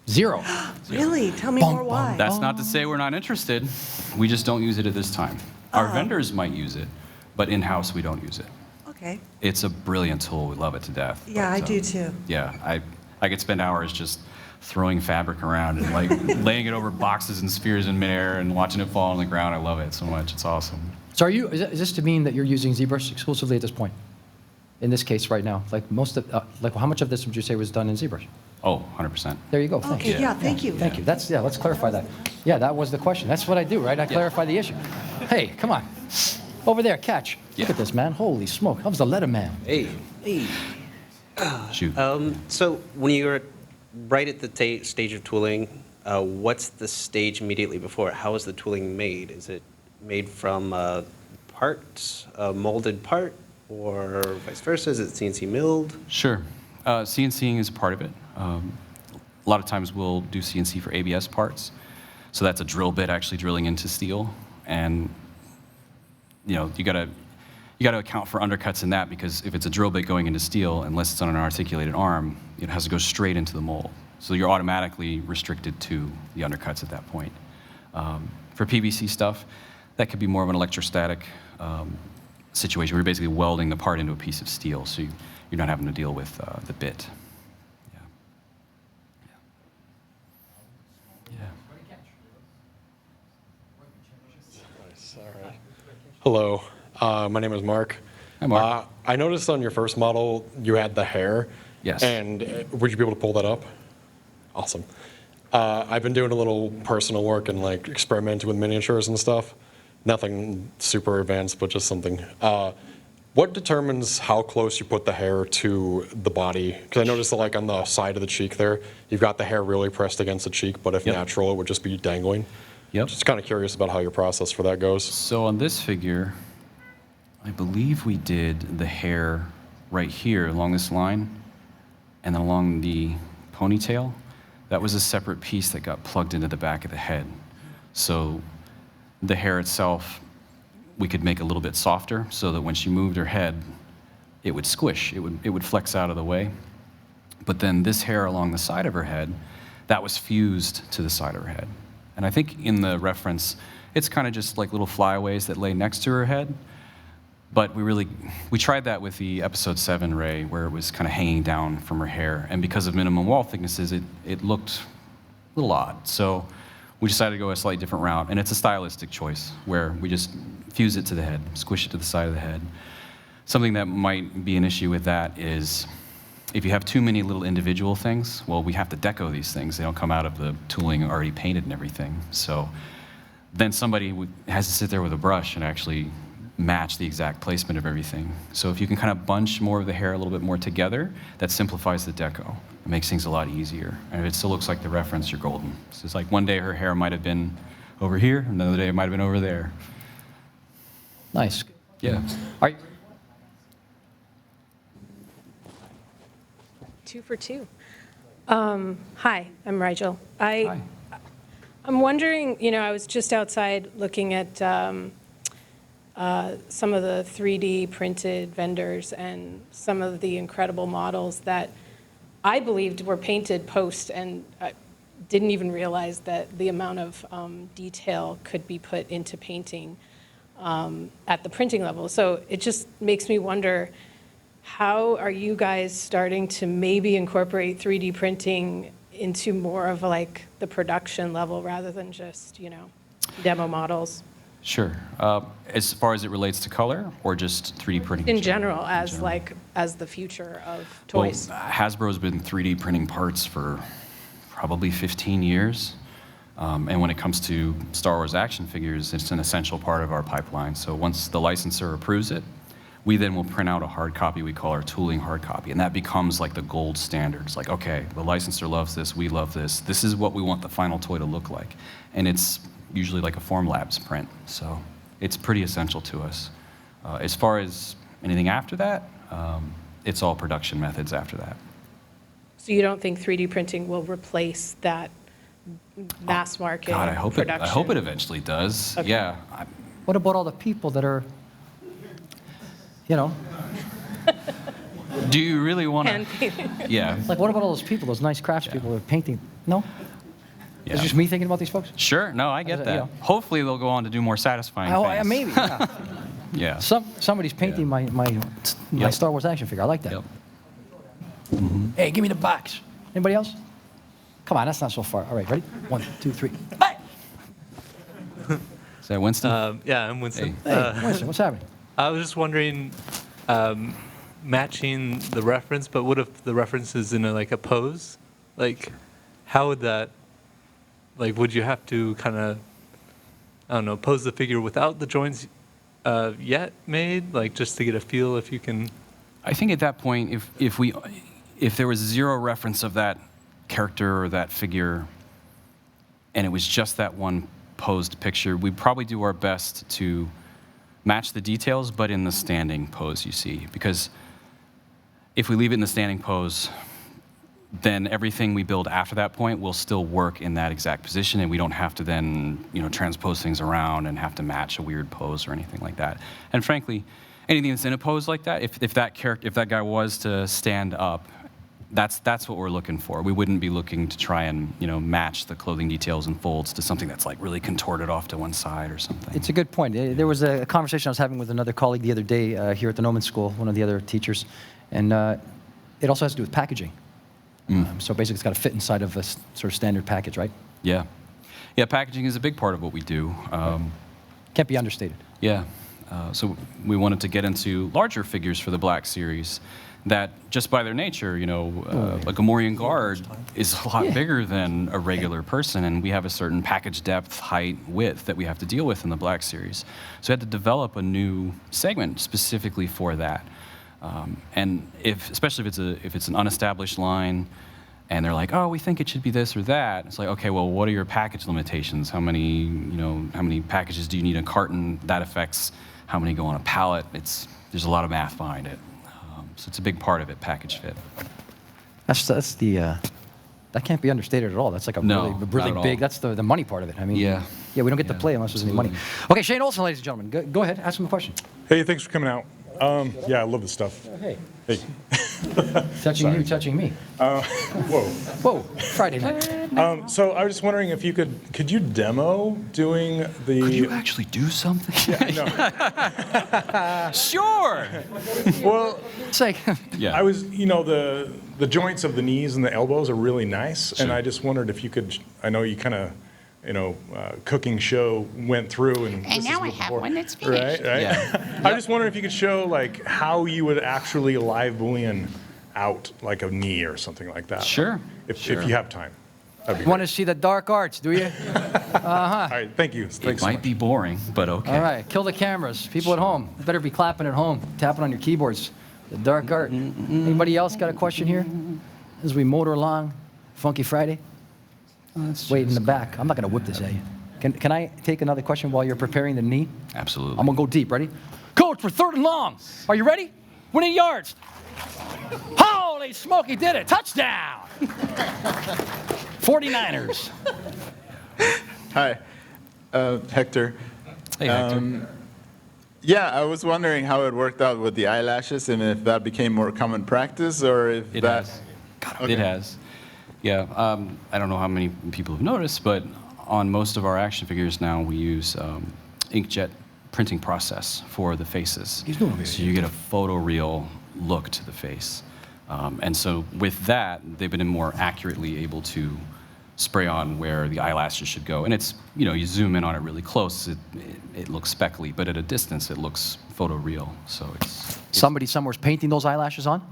0. Really? Tell me Bum, more bum. why. That's not to say we're not interested. We just don't use it at this time. Our vendors might use it, but in-house we don't use it. Okay. It's a brilliant tool. We love it to death. Yeah, But, I do too. Yeah, I could spend hours just throwing fabric around and like laying it over boxes and spheres in midair and watching it fall on the ground. I love it so much. It's awesome. So is this to mean that you're using ZBrush exclusively at this point? In this case right now? Like how much of this would you say was done in ZBrush? Oh, 100%. There you go. Thanks. Okay, yeah, thank you. Thank you. Let's clarify that. Yeah, that was the question. That's what I do, right? I clarify the issue. Hey, come on. Over there, catch. Look at this, man. Holy smoke. I was the letter man. Hey. Shoot. So when you're right at the stage of tooling, what's the stage immediately before it? How is the tooling made? Is it made from parts, a molded part, or vice versa? Is it CNC milled? Sure. CNCing is part of it. A lot of times we'll do CNC for ABS parts. So that's a drill bit actually drilling into steel. And you gotta account for undercuts in that, because if it's a drill bit going into steel, unless it's on an articulated arm, it has to go straight into the mold. So you're automatically restricted to the undercuts at that point. For PVC stuff, that could be more of an electrostatic situation where you're basically welding the part into a piece of steel, so you're not having to deal with the bit. Hello, my name is Mark. Hi, Mark. I noticed on your first model you had the hair. Yes. And would you be able to pull that up? Awesome. I've been doing a little personal work and like experimenting with miniatures and stuff. Nothing super advanced, but just something. What determines how close you put the hair to the body? Because I noticed that like on the side of the cheek there, you've got the hair really pressed against the cheek, but if natural, it would just be dangling. Yep. Just kind of curious about how your process for that goes. So on this figure, I believe we did the hair right here along this line, and then along the ponytail. That was a separate piece that got plugged into the back of the head. So the hair itself we could make a little bit softer so that when she moved her head, it would squish, it would flex out of the way. But then this hair along the side of her head, that was fused to the side of her head. And I think in the reference, it's kind of just like little flyaways that lay next to her head. But we tried that with the episode 7 Rey, where it was kind of hanging down from her hair. And because of minimum wall thicknesses, it looked a little odd. So we decided to go a slightly different route. And it's a stylistic choice, where we just fuse it to the head, squish it to the side of the head. Something that might be an issue with that is if you have too many little individual things, well, we have to deco these things. They don't come out of the tooling already painted and everything. So then somebody has to sit there with a brush and actually match the exact placement of everything. So if you can kind of bunch more of the hair a little bit more together, that simplifies the deco. It makes things a lot easier. And if it still looks like the reference, you're golden. So it's like one day her hair might have been over here, another day it might have been over there. Nice. Yeah. All right. 2 for 2. Hi, I'm Rigel. Hi. I'm wondering, I was just outside looking at some of the 3D printed vendors and some of the incredible models that I believed were painted post, and I didn't even realize that the amount of detail could be put into painting at the printing level. So it just makes me wonder, how are you guys starting to maybe incorporate 3D printing into more of like the production level rather than just, demo models? Sure. As far as it relates to color or just 3D printing? In general, as the future of toys. Well, Hasbro's been 3D printing parts for probably 15 years. And when it comes to Star Wars action figures, it's an essential part of our pipeline. So once the licensor approves it, we then will print out a hard copy we call our tooling hard copy. And that becomes like the gold standard. It's like, okay, the licensor loves this, we love this. This is what we want the final toy to look like. And it's usually like a Formlabs print. So it's pretty essential to us. As far as anything after that, it's all production methods after that. So you don't think 3D printing will replace that mass market God, I hope production? it eventually does. Okay. Yeah. What about all the people that are, Do you really want to? Hand painting. Yeah. like what about all those people, those nice craftspeople that are painting? No? Yeah. It's just me thinking about these folks? Sure. No, I get You that. know. Hopefully they'll go on to do more satisfying Oh, things. maybe, yeah. Yeah. Somebody's painting my Yep. Star Wars action figure. I like that. Yep. Hey, give me the box. Anybody else? Come on, that's not so far. All right, ready? 1, 2, 3. Hey! Is that Winston? Yeah, I'm Winston. Hey, Winston, what's happening? I was just wondering, matching the reference, but what if the reference is in a pose? Like, how would that, would you have to kind of, I don't know, pose the figure without the joints yet made? Just to get a feel if you can. I think at that point, if there was zero reference of that character or that figure, and it was just that one posed picture, we'd probably do our best to match the details, but in the standing pose you see. Because if we leave it in the standing pose, then everything we build after that point will still work in that exact position, and we don't have to then, transpose things around and have to match a weird pose or anything like that. And frankly, anything that's in a pose like that, if that guy was to stand up, that's what we're looking for. We wouldn't be looking to try and match the clothing details and folds to something that's really contorted off to one side or something. It's a good point. There was a conversation I was having with another colleague the other day here at the Noman School, one of the other teachers, and it also has to do with packaging. So basically, it's got to fit inside of a sort of standard package, right? Yeah. Yeah, packaging is a big part of what we do. Can't be understated. Yeah. So we wanted to get into larger figures for the Black Series that, just by their nature, like a Morian Guard is a lot bigger than a regular person, and we have a certain package depth, height, width that we have to deal with in the Black Series. So we had to develop a new segment specifically for that. And especially if it's an unestablished line, and they're like, oh, we think it should be this or that. It's like, okay, well, what are your package limitations? How many packages do you need in a carton? That affects how many go on a pallet. There's a lot of math behind it. So it's a big part of it, package fit. That can't be understated at all. That's like a No, really not at all. big. That's the money part of it. I mean, Yeah. Yeah, we don't get to play unless there's any money. Okay, Shane Olson, ladies and gentlemen, go ahead, ask him a question. Hey, thanks for coming out. Yeah, I love this stuff. Hey. Hey. Touching you, touching me. Whoa. Whoa, Friday night. So I was just wondering if you could you demo doing the... Could you actually do something? Yeah, Sure. well, It's like, I was, the joints of the knees and the elbows are really nice, and Sure. I just wondered if you could, I know you kind of, cooking show went through and this now is I have before- one that's finished. Right? Yeah. I just wondered if you could show like how you would actually live boolean out like a knee or something like that. Sure. If you have time. That'd be you want great. to see the dark arts, do you? All right, thank you. It Thanks so might much. be boring, but okay. All right, kill the cameras. People at home, better be clapping at home, tapping on your keyboards. The dark art. Anybody else got a question here? As we motor along, Funky Friday? Wait in the back. I'm not going to whip this at you. Can I take another question while you're preparing the knee? Absolutely. I'm going to go deep. Ready? Coach, we're 3rd and long. Are you ready? Winning yards. Holy smoke, he did it. Touchdown. 49ers. Hi, Hector. Hey, Hector. Yeah, I was wondering how it worked out with the eyelashes and if that became more common practice or if It that... has. Okay. It has. Yeah, I don't know how many people have noticed, but on most of our action figures now, we use inkjet printing process for the faces. So you get a photoreal look to the face. And so with that, they've been more accurately able to spray on where the eyelashes should go. And it's, you zoom in on it really close, it looks speckly, but at a distance, it looks photoreal. So it's Somebody somewhere's painting those eyelashes on?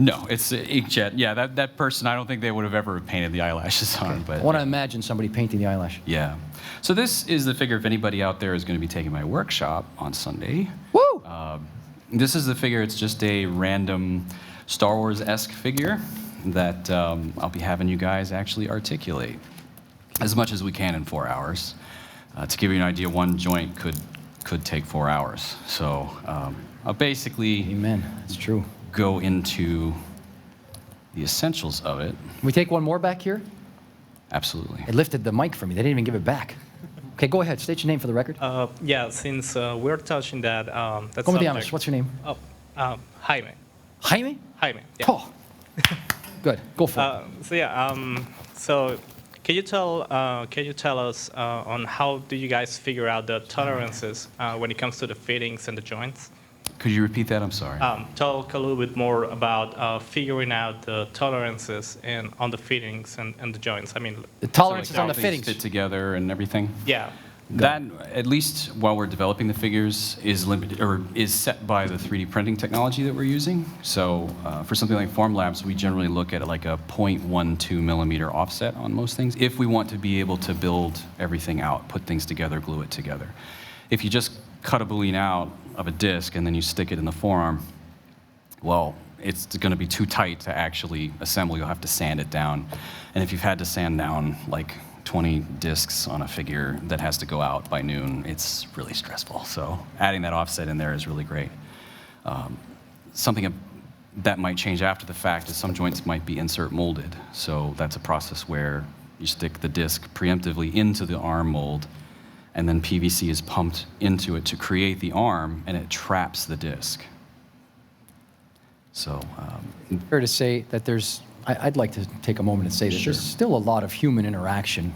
no, it's inkjet. Yeah, that person, I don't think they would have ever painted the eyelashes on. But I want to imagine somebody painting the eyelash. yeah. So this is the figure if anybody out there is going to be taking my workshop on Sunday. Woo! This is the figure. It's just a random Star Wars-esque figure that I'll be having you guys actually articulate as much as we can in 4 hours. To give you an idea, one joint could take 4 hours. So I'll basically Amen. That's true. go into the essentials of it. Can we take one more back here? Absolutely. It lifted the mic from me. They didn't even give it back. Okay, go ahead. State your name for the record. Yeah, since we're touching that Go with the honors. What's your name? Jaime. Jaime? Jaime. Yeah. Oh. Good. Go for it. So can you tell us on how do you guys figure out the tolerances when it comes to the fittings and the joints? Could you repeat that? I'm sorry. Talk a little bit more about figuring out the tolerances on the fittings and the joints. I mean, the tolerances how on the things fittings. fit together and everything. yeah. That, at least while we're developing the figures, is limited or is set by the 3D printing technology that we're using. So for something like Formlabs, we generally look at like a 0.12 millimeter offset on most things if we want to be able to build everything out, put things together, glue it together. If you just cut a boolean out of a disc and then you stick it in the forearm, well, it's going to be too tight to actually assemble. You'll have to sand it down. And if you've had to sand down like 20 discs on a figure that has to go out by noon, it's really stressful. So adding that offset in there is really great. Something that might change after the fact is some joints might be insert molded. So that's a process where you stick the disc preemptively into the arm mold, and then PVC is pumped into it to create the arm, and it traps the disc. So Fair to say that I'd like to take a moment and say that there's still a lot of human interaction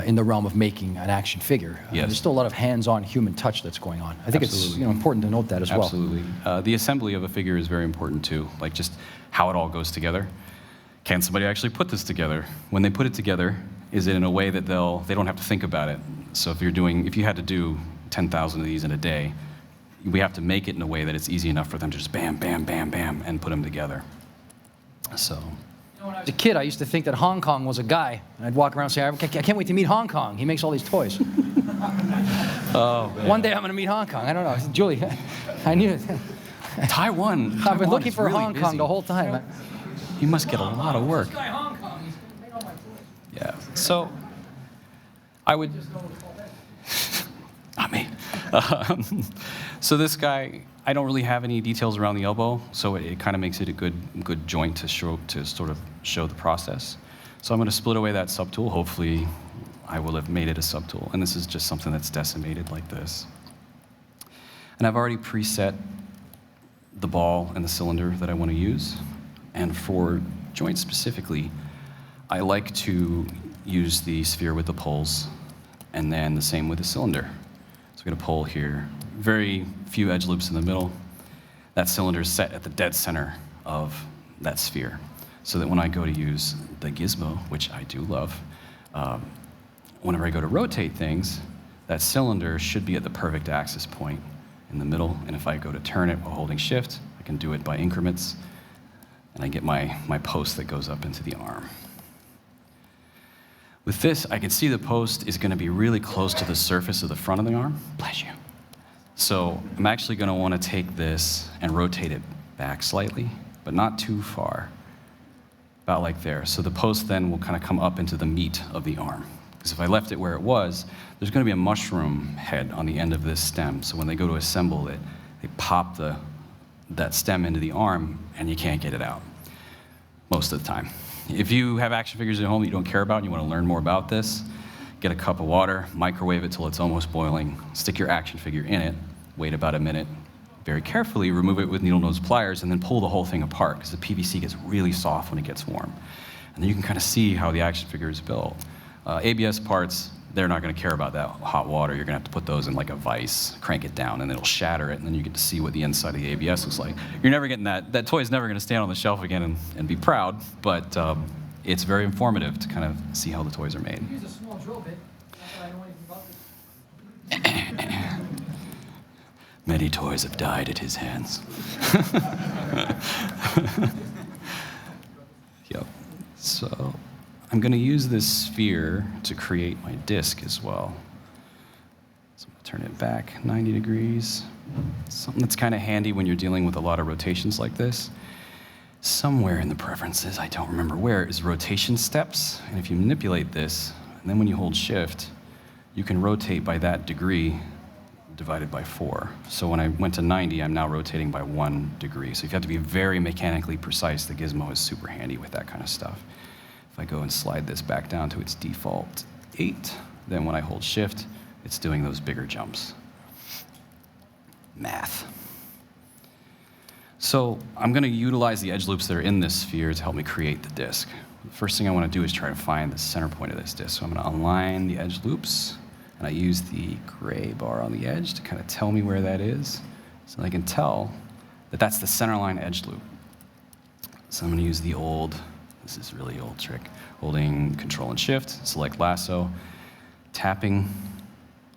in the realm of making an action figure. Yes. There's still a lot of hands-on human touch that's going on. I think Absolutely. it's important to note that as well. Absolutely. The assembly of a figure is very important too, like just how it all goes together. Can somebody actually put this together? When they put it together, is it in a way that they don't have to think about it? So if you had to do 10,000 of these in a day, we have to make it in a way that it's easy enough for them to just bam, bam, bam, bam, and put them together. So. When I was a kid, I used to think that Hong Kong was a guy. And I'd walk around and say, I can't wait to meet Hong Kong. He makes all these toys. Oh, man. One day I'm going to meet Hong Kong. I don't know. Julie, I knew it. Taiwan. I've been looking is for really Hong Kong busy. the whole time. You must get a lot of work. This guy Hong Kong, he's made all my toys. Yeah. So I would. Not me. So this guy, I don't really have any details around the elbow, so it kind of makes it a good joint to sort of show the process. So I'm going to split away that subtool. Hopefully, I will have made it a subtool. And this is just something that's decimated like this. And I've already preset the ball and the cylinder that I want to use. And for joints specifically, I like to use the sphere with the poles, and then the same with the cylinder. So I'm going to pull here, very few edge loops in the middle. That cylinder is set at the dead center of that sphere, so that when I go to use the gizmo, which I do love, whenever I go to rotate things, that cylinder should be at the perfect axis point in the middle, and if I go to turn it while holding shift, I can do it by increments, and I get my post that goes up into the arm. With this, I can see the post is going to be really close to the surface of the front of the arm. Bless you. So I'm actually going to want to take this and rotate it back slightly, but not too far, about like there. So the post then will kind of come up into the meat of the arm. Because if I left it where it was, there's going to be a mushroom head on the end of this stem. So when they go to assemble it, they pop that stem into the arm, and you can't get it out most of the time. If you have action figures at home that you don't care about and you want to learn more about this, get a cup of water, microwave it till it's almost boiling, stick your action figure in it, wait about a minute, very carefully remove it with needle nose pliers, and then pull the whole thing apart, because the PVC gets really soft when it gets warm. And then you can kind of see how the action figure is built. ABS parts, they're not going to care about that hot water. You're going to have to put those in like a vise, crank it down, and it'll shatter it, and then you get to see what the inside of the ABS looks like. You're never getting that. That toy is never going to stand on the shelf again and be proud, but it's very informative to kind of see how the toys are made. Use a small drill bit. I don't know anything about this. Many toys have died at his hands. Yep. So I'm going to use this sphere to create my disc as well. So I'm going to turn it back 90 degrees. Something that's kind of handy when you're dealing with a lot of rotations like this. Somewhere in the preferences, I don't remember where, is rotation steps. And if you manipulate this, and then when you hold shift, you can rotate by that degree divided by 4. So when I went to 90, I'm now rotating by 1 degree. So if you have to be very mechanically precise, the gizmo is super handy with that kind of stuff. If I go and slide this back down to its default 8, then when I hold shift, it's doing those bigger jumps. Math. So I'm going to utilize the edge loops that are in this sphere to help me create the disc. The first thing I want to do is try to find the center point of this disc. So I'm going to align the edge loops, and I use the gray bar on the edge to kind of tell me where that is, so I can tell that that's the center line edge loop. So I'm going to use the old, this is a really old trick, holding Control and Shift, select lasso, tapping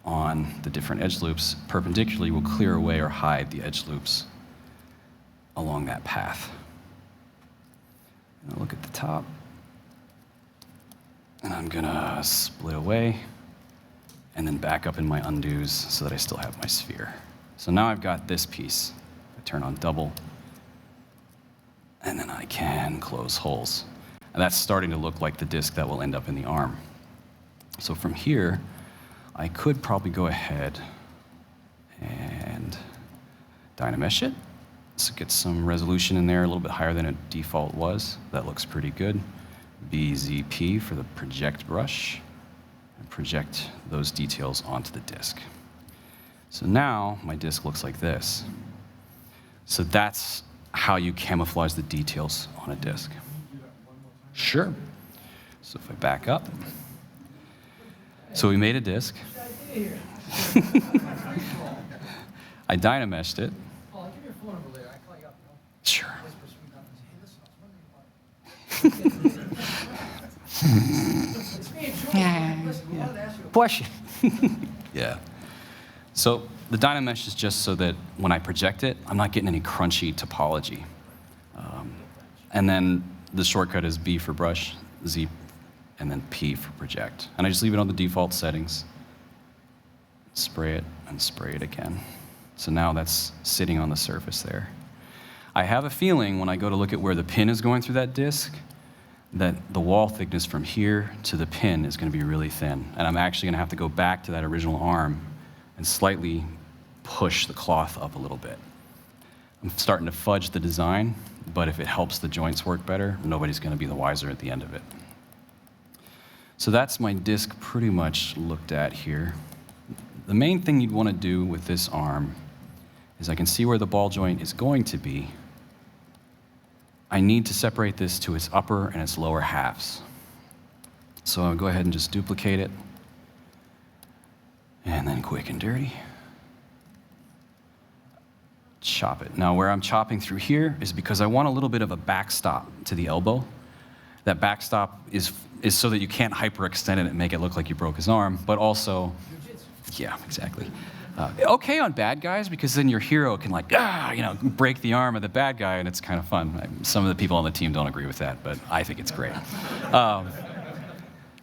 on the different edge loops perpendicularly will clear away or hide the edge loops along that path. And I'll look at the top, and I'm gonna split away and then back up in my undos so that I still have my sphere. So now I've got this piece. I turn on double, and then I can close holes. And that's starting to look like the disc that will end up in the arm. So from here, I could probably go ahead and dynamesh it. So get some resolution in there, a little bit higher than it default was. That looks pretty good. BZP for the project brush, and project those details onto the disc. So now my disc looks like this. So that's how you camouflage the details on a disc. Sure. So if I back up, so we made a disc. I dynameshed it. Sure. Question. Yeah. So the dynamesh is just so that when I project it, I'm not getting any crunchy topology. And then the shortcut is B for brush, Z, and then P for project. And I just leave it on the default settings. Spray it and spray it again. So now that's sitting on the surface there. I have a feeling when I go to look at where the pin is going through that disc, that the wall thickness from here to the pin is going to be really thin. And I'm actually going to have to go back to that original arm and slightly push the cloth up a little bit. I'm starting to fudge the design, but if it helps the joints work better, nobody's going to be the wiser at the end of it. So that's my disc pretty much looked at here. The main thing you'd want to do with this arm is I can see where the ball joint is going to be. I need to separate this to its upper and its lower halves. So I'll go ahead and just duplicate it. And then quick and dirty. Chop it. Now where I'm chopping through here is because I want a little bit of a backstop to the elbow. That backstop is so that you can't hyperextend it and make it look like you broke his arm, but also, yeah, exactly. Okay on bad guys, because then your hero can break the arm of the bad guy, and it's kind of fun. Some of the people on the team don't agree with that, but I think it's great.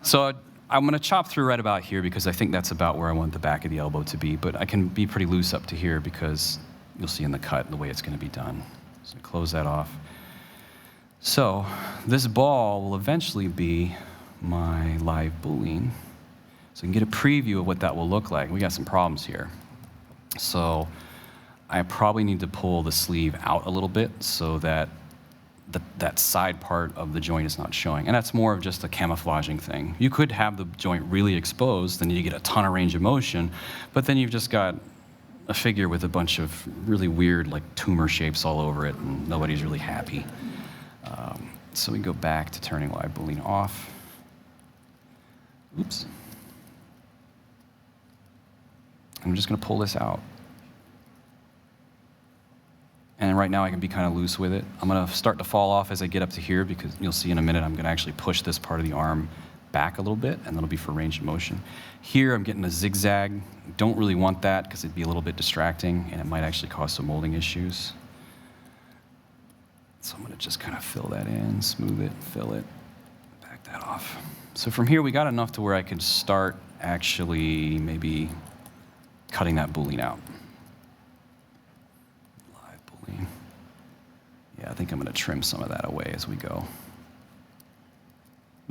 So I'm gonna chop through right about here because I think that's about where I want the back of the elbow to be, but I can be pretty loose up to here because you'll see in the cut the way it's gonna be done. So close that off. So this ball will eventually be my live boolean. So you can get a preview of what that will look like. We got some problems here. So I probably need to pull the sleeve out a little bit so that that side part of the joint is not showing. And that's more of just a camouflaging thing. You could have the joint really exposed, then you get a ton of range of motion, but then you've just got a figure with a bunch of really weird tumor shapes all over it, and nobody's really happy. So we go back to turning live boolean off. Oops. I'm just gonna pull this out. And right now I can be kind of loose with it. I'm gonna start to fall off as I get up to here because you'll see in a minute I'm gonna actually push this part of the arm back a little bit, and that'll be for range of motion. Here I'm getting a zigzag. Don't really want that because it'd be a little bit distracting and it might actually cause some molding issues. So I'm gonna just kind of fill that in, smooth it, fill it, back that off. So from here we got enough to where I could start actually maybe cutting that boolean out. Live boolean. Yeah, I think I'm gonna trim some of that away as we go.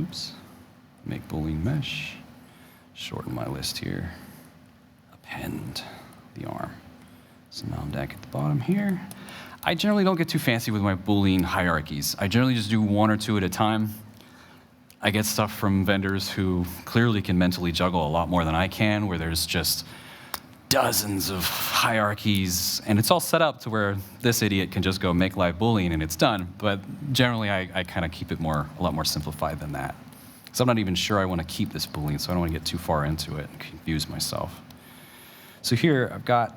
Oops. Make boolean mesh. Shorten my list here. Append the arm. So now I'm back at the bottom here. I generally don't get too fancy with my boolean hierarchies. I generally just do one or two at a time. I get stuff from vendors who clearly can mentally juggle a lot more than I can, where there's just dozens of hierarchies, and it's all set up to where this idiot can just go make live boolean and it's done. But generally, I kind of keep it a lot more simplified than that. So I'm not even sure I want to keep this boolean, so I don't want to get too far into it and confuse myself. So here I've got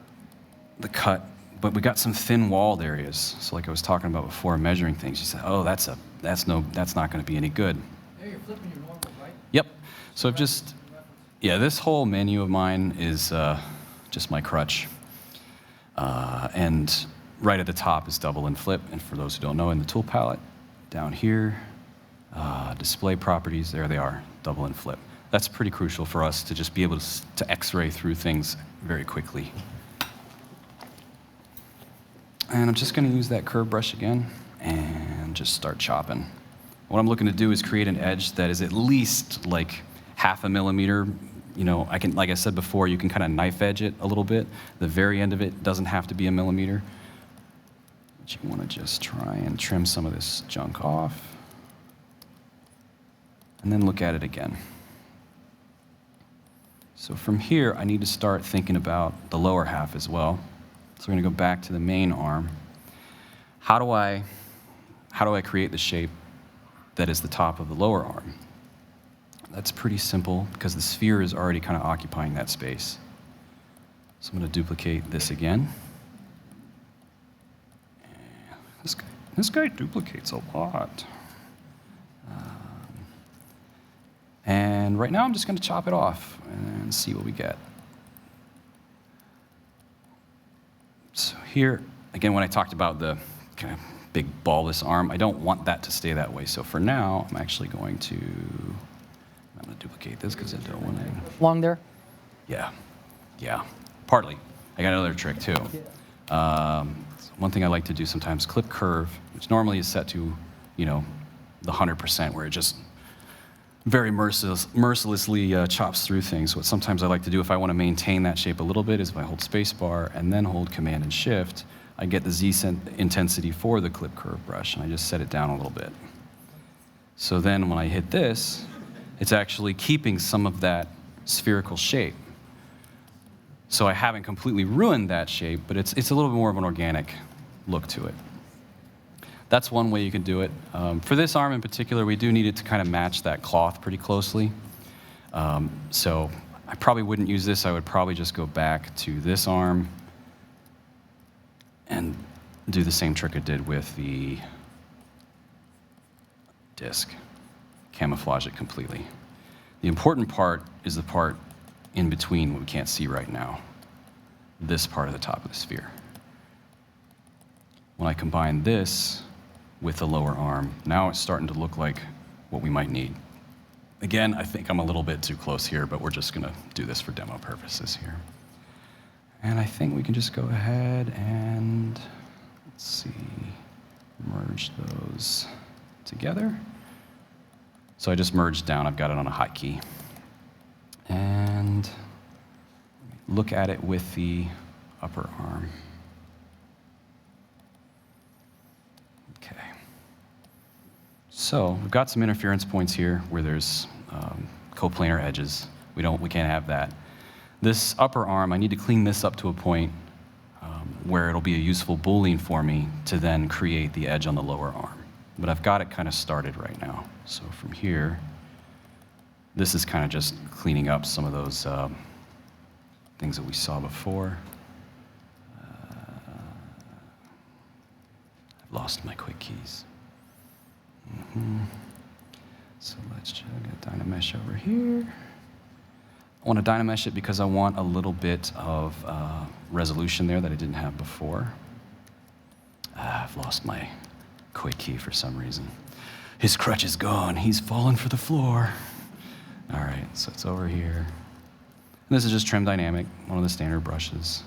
the cut, but we got some thin walled areas. So like I was talking about before, measuring things, you said, oh, that's not going to be any good. Hey, you're flipping your normal, right? Yep. So I've just, yeah, this whole menu of mine is just my crutch. And right at the top is double and flip. And for those who don't know, in the tool palette, down here, display properties, there they are, double and flip. That's pretty crucial for us to just be able to x-ray through things very quickly. And I'm just gonna use that curve brush again and just start chopping. What I'm looking to do is create an edge that is at least like 0.5 millimeter. You know, like I said before, you can kind of knife edge it a little bit. The very end of it doesn't have to be 1 millimeter. But you wanna just try and trim some of this junk off. And then look at it again. So from here, I need to start thinking about the lower half as well. So we're gonna go back to the main arm. How do I create the shape that is the top of the lower arm? That's pretty simple because the sphere is already kind of occupying that space. So I'm gonna duplicate this again. This guy duplicates a lot. And right now I'm just gonna chop it off and see what we get. So here, again, when I talked about the kind of big ballless arm, I don't want that to stay that way. So for now, I'm actually going to duplicate this because I don't want to. Long there? Yeah, partly. I got another trick too. One thing I like to do sometimes, clip curve, which normally is set to, the 100% where it just very mercilessly chops through things. What sometimes I like to do if I want to maintain that shape a little bit is if I hold spacebar and then hold Command and Shift, I get the Z intensity for the clip curve brush, and I just set it down a little bit. So then when I hit this, it's actually keeping some of that spherical shape. So I haven't completely ruined that shape, but it's a little bit more of an organic look to it. That's one way you can do it. For this arm in particular, we do need it to kind of match that cloth pretty closely. So I probably wouldn't use this. I would probably just go back to this arm and do the same trick I did with the disc. Camouflage it completely. The important part is the part in between what we can't see right now. This part of the top of the sphere. When I combine this with the lower arm, now it's starting to look like what we might need. Again, I think I'm a little bit too close here, but we're just gonna do this for demo purposes here. And I think we can just go ahead and, let's see, merge those together. So I just merged down, I've got it on a hotkey. And look at it with the upper arm. Okay. So we've got some interference points here where there's coplanar edges. We can't have that. This upper arm, I need to clean this up to a point where it'll be a useful boolean for me to then create the edge on the lower arm. But I've got it kind of started right now. So from here, this is kind of just cleaning up some of those things that we saw before. I've lost my quick keys. So let's just get Dynamesh over here. I want to Dynamesh it because I want a little bit of resolution there that I didn't have before. I've lost my quick key for some reason. His crutch is gone. He's fallen for the floor. All right, so it's over here. And this is just Trim Dynamic, one of the standard brushes.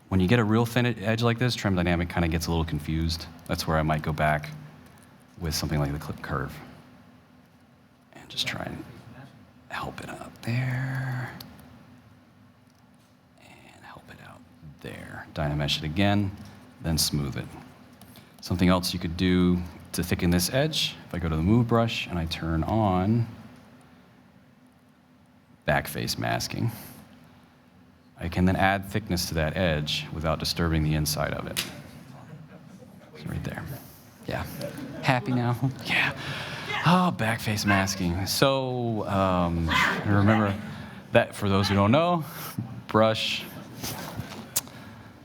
When you get a real thin edge like this, Trim Dynamic kind of gets a little confused. That's where I might go back with something like the Clip Curve and just try and help it out there and help it out there. Dynamesh it again, then smooth it. Something else you could do to thicken this edge, if I go to the Move brush and I turn on backface masking, I can then add thickness to that edge without disturbing the inside of it. It's right there. Yeah. Happy now? Yeah. Oh, backface masking. So, remember that for those who don't know, brush,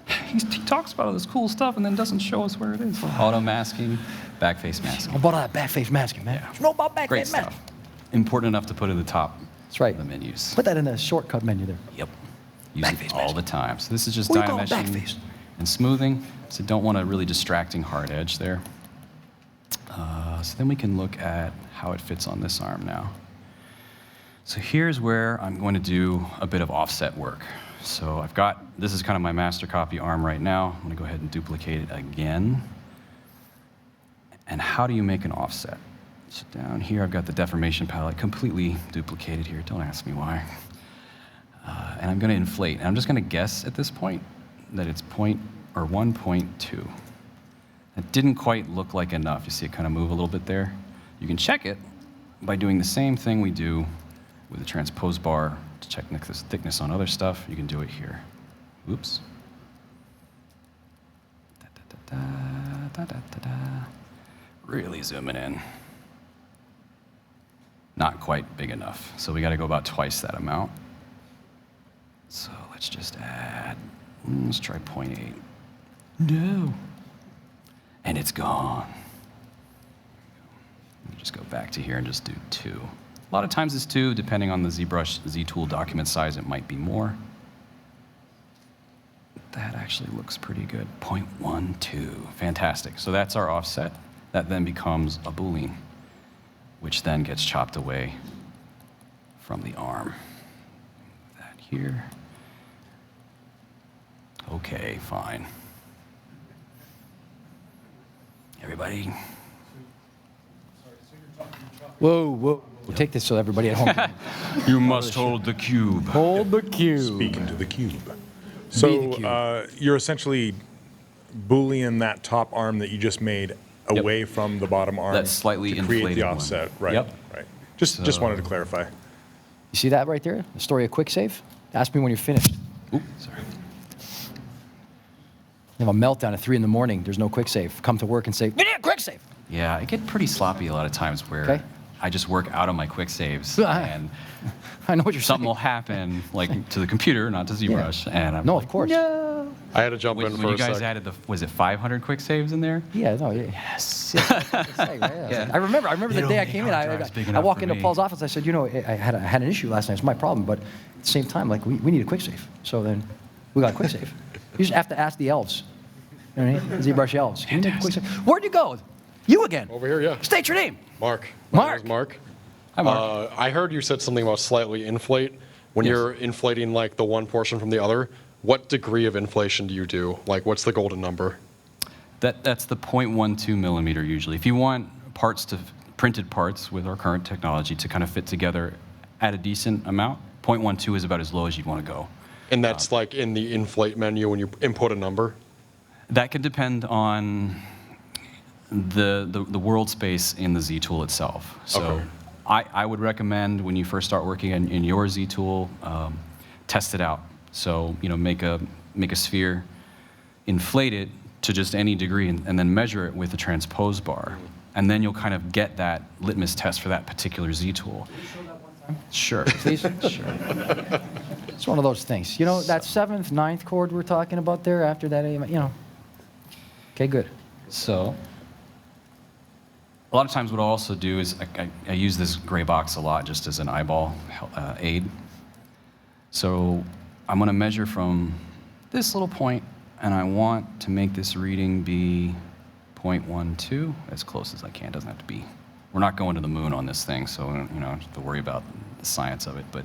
he talks about all this cool stuff and then doesn't show us where it is. Auto masking, backface masking. How about that backface masking, man? Yeah. You know about backface Great masking? stuff. Important enough to put in the top That's right. of the menus. Put that in the shortcut menu there. Yep. Use it all the time. So this is just What do you call it, Dynameshing backface? and smoothing. So don't want a really distracting hard edge there. So then we can look at how it fits on this arm now. So here's where I'm going to do a bit of offset work. So I've got, this is kind of my master copy arm right now. I'm going to go ahead and duplicate it again. And how do you make an offset? So down here, I've got the deformation palette completely duplicated here. Don't ask me why. And I'm going to inflate. And I'm just going to guess at this point that it's 1.2. That didn't quite look like enough. You see it kind of move a little bit there. You can check it by doing the same thing we do with the transpose bar to check thickness on other stuff. You can do it here. Oops. Really zooming in. Not quite big enough. So we got to go about twice that amount. So let's just add, let's try 0.8. No. And it's gone. Let me just go back to here and just do 2. A lot of times it's 2, depending on the ZBrush ZTool document size, it might be more. That actually looks pretty good. 0.12, fantastic. So that's our offset. That then becomes a boolean, which then gets chopped away from the arm. That here. Okay, fine. Everybody. Whoa, whoa. We'll take this so everybody at home. You must hold the cube. Hold the cube. Speaking to the cube. So you're essentially Boolean that top arm that you just made away from the bottom arm That slightly to create inflated the one. offset, right? Yep. Right. Just wanted to clarify. You see that right there? The story of quick save? Ask me when you're finished. Oop, sorry. You have a meltdown at 3 in the morning. There's no quick save. Come to work and say, we need a quick save. Yeah, I get pretty sloppy a lot of times where Okay. I just work out of my quick saves, I- and I know what you're something saying. will happen, like to the computer, not to ZBrush, and I'm No, like, of course. no. I had to jump in When for you a guys sec. added was it 500 quick saves in there? Yeah, no, yeah. Yes. Yeah. I remember They the day I don't came make in, hard drives big I enough walk for into me. Paul's office, I said, I had an issue last night, it's my problem, but at the same time, like, we need a quick save. So then we got a quick save. You just have to ask the elves. You know what I mean? ZBrush elves. Can you make a quick save? Where'd you go? You again. Over here, yeah. State your name. Mark. Mark. My name is Mark. Hi, Mark. I heard you said something about slightly inflate. When Yes. you're inflating like the one portion from the other, what degree of inflation do you do? Like, what's the golden number? That's the 0.12 millimeter usually. If you want printed parts with our current technology to kind of fit together at a decent amount, 0.12 is about as low as you'd want to go. And that's like in the inflate menu when you input a number? That can depend on the world space in the Z tool itself. So Okay. I would recommend when you first start working in your Z tool, test it out. So make a sphere, inflate it to just any degree, and then measure it with a transpose bar. And then you'll kind of get that litmus test for that particular Z tool. Can you show that one time? Sure. Please? Sure. It's one of those things. You know, that 7th, 9th chord we're talking about there after that, Okay, good. So a lot of times what I'll also do is I use this gray box a lot just as an eyeball aid. So I'm going to measure from this little point, and I want to make this reading be 0.12, as close as I can. It doesn't have to be. We're not going to the moon on this thing, so I don't have to worry about the science of it, but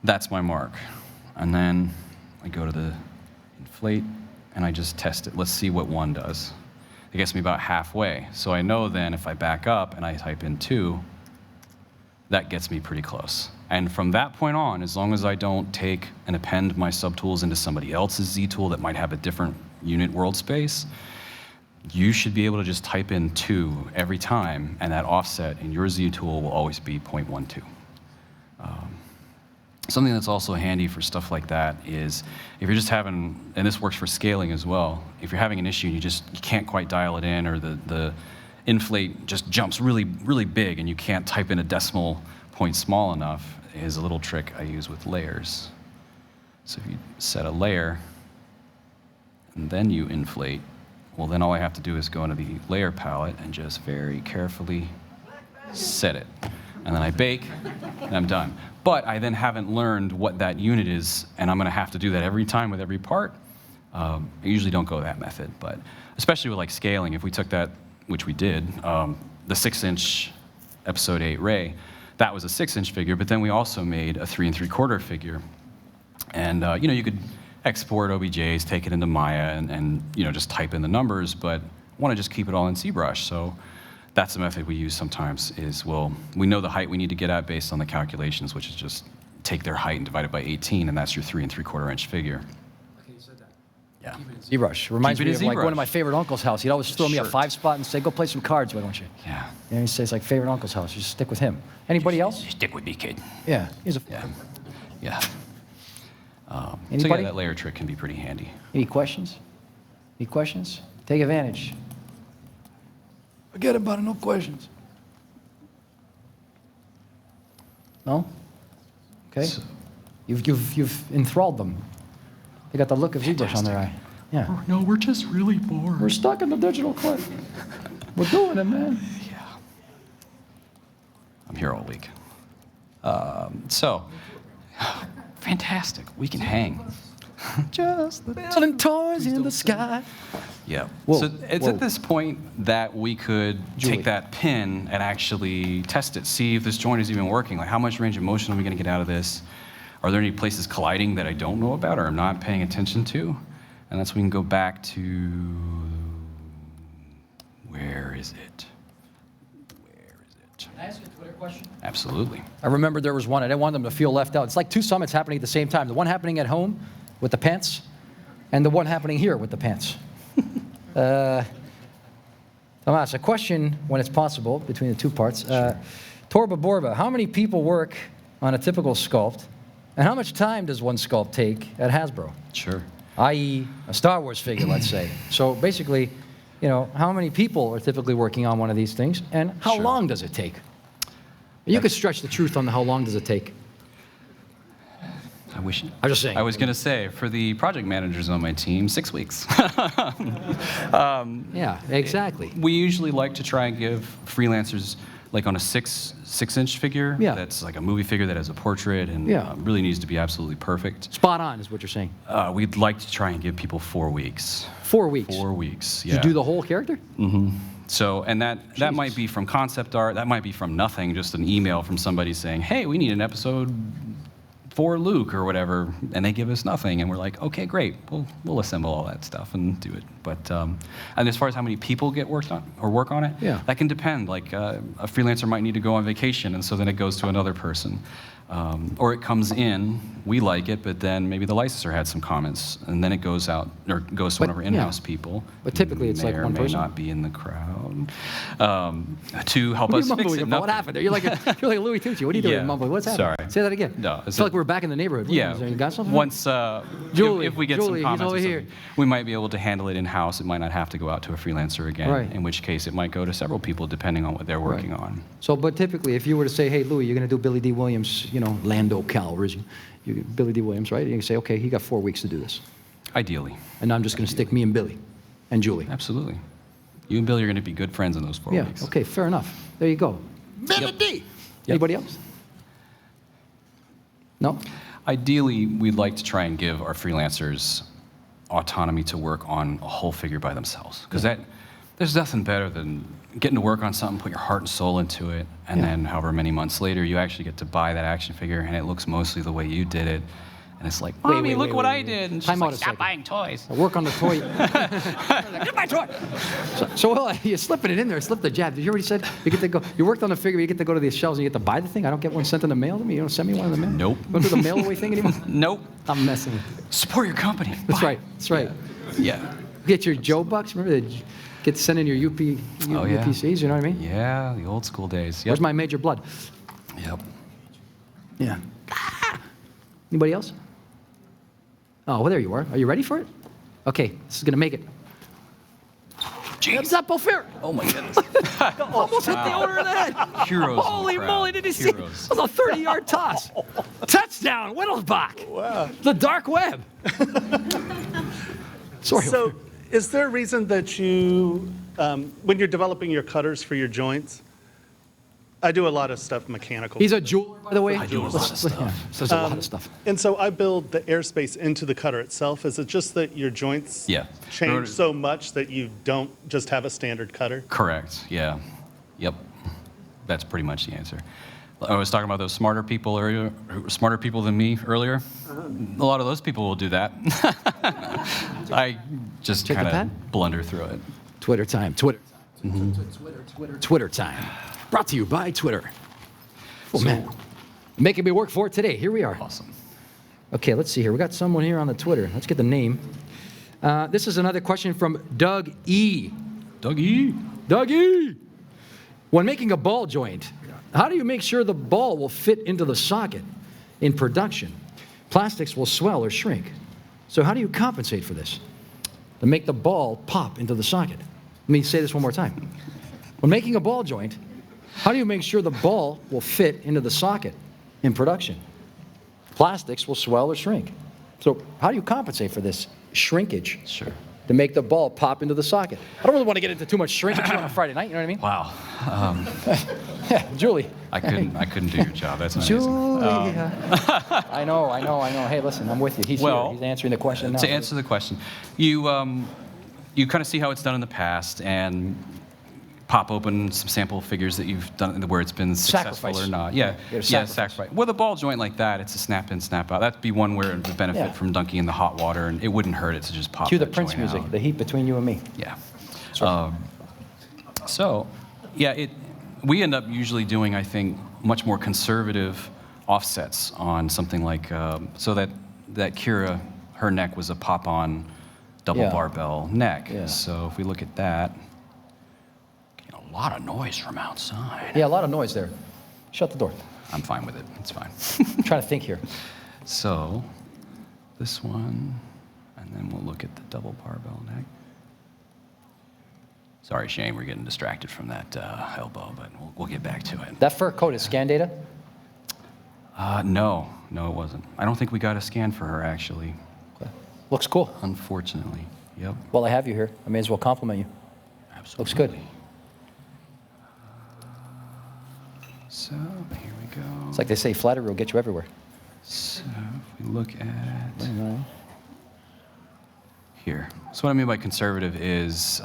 that's my mark. And then I go to the inflate, and I just test it. Let's see what 1 does. It gets me about halfway. So I know then if I back up and I type in 2, that gets me pretty close. And from that point on, as long as I don't take and append my subtools into somebody else's Z tool that might have a different unit world space, you should be able to just type in 2 every time, and that offset in your Z tool will always be 0.12. Something that's also handy for stuff like that is if you're just having, and this works for scaling as well, if you're having an issue and you can't quite dial it in, or the inflate just jumps really, really big and you can't type in a decimal point small enough, is a little trick I use with layers. So if you set a layer and then you inflate, well, then all I have to do is go into the layer palette and just very carefully set it. And then I bake, and I'm done. But I then haven't learned what that unit is, and I'm going to have to do that every time with every part. I usually don't go that method, but especially with like scaling, if we took that, which we did, the 6-inch Episode 8 Rey, that was a 6-inch figure, but then we also made a 3 3/4 figure. And you could export OBJs, take it into Maya, and just type in the numbers, but I want to just keep it all in ZBrush. So that's the method we use sometimes is, we know the height we need to get at based on the calculations, which is just take their height and divide it by 18, and that's your 3 3/4 inch figure. Okay, you said that. Yeah. ZBrush. Reminds Keep it me in of like one of ZBrush. my favorite uncle's house. He'd always throw me a Shirt. 5-spot and say, go play some cards, why don't you? Yeah. And he says, like, favorite uncle's house. You just stick with him. Anybody else? Stick with me, kid. Yeah, he's a. Yeah. Yeah. So yeah, Anybody? that layer trick can be pretty handy. Any questions? Any questions? Take advantage. Forget about it, no questions. No? Okay. So- You've enthralled them. They got the look of ZBrush on their eye. Yeah. No, we're just really bored. We're stuck in the digital clip. We're doing it, man. Yeah. I'm here all week. So, fantastic. We can hang. Just the Building toys in the sky. Yeah. Whoa, So it's whoa. at this point that we could Julie. take that pin and actually test it, see if this joint is even working. Like, how much range of motion are we going to get out of this? Are there any places colliding that I don't know about or I'm not paying attention to? And that's when we can go back to, where is it? Where is it? Can I ask you a Twitter question? Absolutely. I remember there was one. I didn't want them to feel left out. It's like 2 summits happening at the same time. The one happening at home with the pants, and the one happening here with the pants. Tomas, a question, when it's possible, between the 2 parts. Torba Borba, how many people work on a typical sculpt, and how much time does one sculpt take at Hasbro? Sure. I.e., a Star Wars figure, let's say. So basically, you know, how many people are typically working on one of these things, and how long does it take? You could stretch the truth on the how long does it take. I'm just saying. I was going to say, for the project managers on my team, 6 weeks. Yeah, exactly. We usually like to try and give freelancers, like on a six-inch figure, that's like a movie figure that has a portrait and really needs to be absolutely perfect. Spot on is what you're saying. We'd like to try and give people 4 weeks. 4 weeks? 4 weeks, yeah. You do the whole character? Mm-hmm. So, and that might be from concept art, that might be from nothing, just an email from somebody saying, hey, we need an episode for Luke or whatever, and they give us nothing, and we're like, okay, great, we'll assemble all that stuff and do it. But and as far as how many people get work on it, that can depend. Like a freelancer might need to go on vacation, and so then it goes to another person, or it comes in, we like it, but then maybe the licensor had some comments, and then it goes out or goes to one of our in-house people. But typically, it's like one person. May not be in the crowd to help us fix it. What happened there? You're like a Louis Tucci. What are you doing, mumbling? What's happening? Sorry. Say that again. No, I feel like we're back in the neighborhood. Yeah. You got something? Once, Julie, if we get Julie, some comments, he's over or here. something, we might be able to handle it in-house. It might not have to go out to a freelancer again. Right. In which case, it might go to several people depending on what they're working on. So, but typically, if you were to say, hey, Louis, you're going to do Billy D. Williams, you know, Lando Calrissian, Billy D. Williams, right? You can say, okay, he got 4 weeks to do this. Ideally. And I'm just going to stick me and Billy and Julie. Absolutely. You and Billy are going to be good friends in those 4 weeks. Yeah, okay, fair enough. There you go. Bennett D. Anybody else? No? Ideally, we'd like to try and give our freelancers autonomy to work on a whole figure by themselves. Because there's nothing better than getting to work on something, put your heart and soul into it, and then however many months later, you actually get to buy that action figure, and it looks mostly the way you did it. And it's like, Mommy, look what I did. And she's like, stop buying toys. I work on the toy. Get my toy. So you're slipping it in there. Slip the jab. Did you already said you get to go? You worked on the figure. You get to go to the shelves and you get to buy the thing. I don't get one sent in the mail to me. You don't send me one in the mail. Nope. You don't do the mail away thing anymore. Nope. I'm messing with you. Support your company. That's right. That's right. Yeah. Get your Joe bucks. Remember the get to send in your UPCs. You know what I mean? Yeah, the old school days. Yep. Where's my Major Blood? Yep. Yeah. Anybody else? Oh, well, there you are. Are you ready for it? Okay, this is going to make it. James Applefair. Oh, my goodness. Almost hit the owner of the head. Heroes. Holy moly, did you see? It was a 30-yard toss. Touchdown, Wittelsbach. Wow. The dark web. Sorry. So, is there a reason that you, when you're developing your cutters for your joints, I do a lot of stuff mechanical. He's a jeweler, by the way. I do a lot of stuff. Yeah, there's a lot of stuff. And so I build the airspace into the cutter itself. Is it just that your joints change so much that you don't just have a standard cutter? Correct, yeah. Yep. That's pretty much the answer. I was talking about those smarter people earlier, smarter people than me earlier. A lot of those people will do that. I just kind of blunder through it. Twitter time. Twitter. Twitter time. Brought to you by Twitter. Oh, man. Making me work for it today. Here we are. Awesome. Okay, let's see here. We got someone here on the Twitter. Let's get the name. This is another question from Doug E. Doug E. Doug E. When making a ball joint, how do you make sure the ball will fit into the socket in production? Plastics will swell or shrink. So how do you compensate for this? To make the ball pop into the socket. Let me say this one more time. When making a ball joint, how do you make sure the ball will fit into the socket in production? Plastics will swell or shrink. So how do you compensate for this shrinkage? Sure. To make the ball pop into the socket. I don't really want to get into too much shrinkage on a Friday night, you know what I mean? Wow. Yeah, Julie. I couldn't do your job. That's amazing. Julia. I know. Hey, listen, I'm with you. He's here. He's answering the question now. To answer the question, you kind of see how it's done in the past and pop open some sample figures that you've done where it's been successful or not. Yeah, sacrifice. With a ball joint like that, it's a snap in, snap out. That'd be one where it would benefit from dunking in the hot water, and it wouldn't hurt it to just pop. Cue the Prince music, out. The heat between you and me. Yeah. We end up usually doing, I think, much more conservative offsets on something like, so that Kira, her neck was a pop-on double barbell neck. Yeah. So if we look at that, a lot of noise from outside. Yeah, a lot of noise there. Shut the door. I'm fine with it. It's fine. I'm trying to think here. So this one, and then we'll look at the double barbell neck. Sorry, Shane, we're getting distracted from that elbow, but we'll get back to it. That fur coat is scan data? No, it wasn't. I don't think we got a scan for her, actually. Okay. Looks cool. Unfortunately, yep. Well, I have you here. I may as well compliment you. Absolutely. Looks good. So here we go. It's like they say, flattery will get you everywhere. So if we look at here. So what I mean by conservative is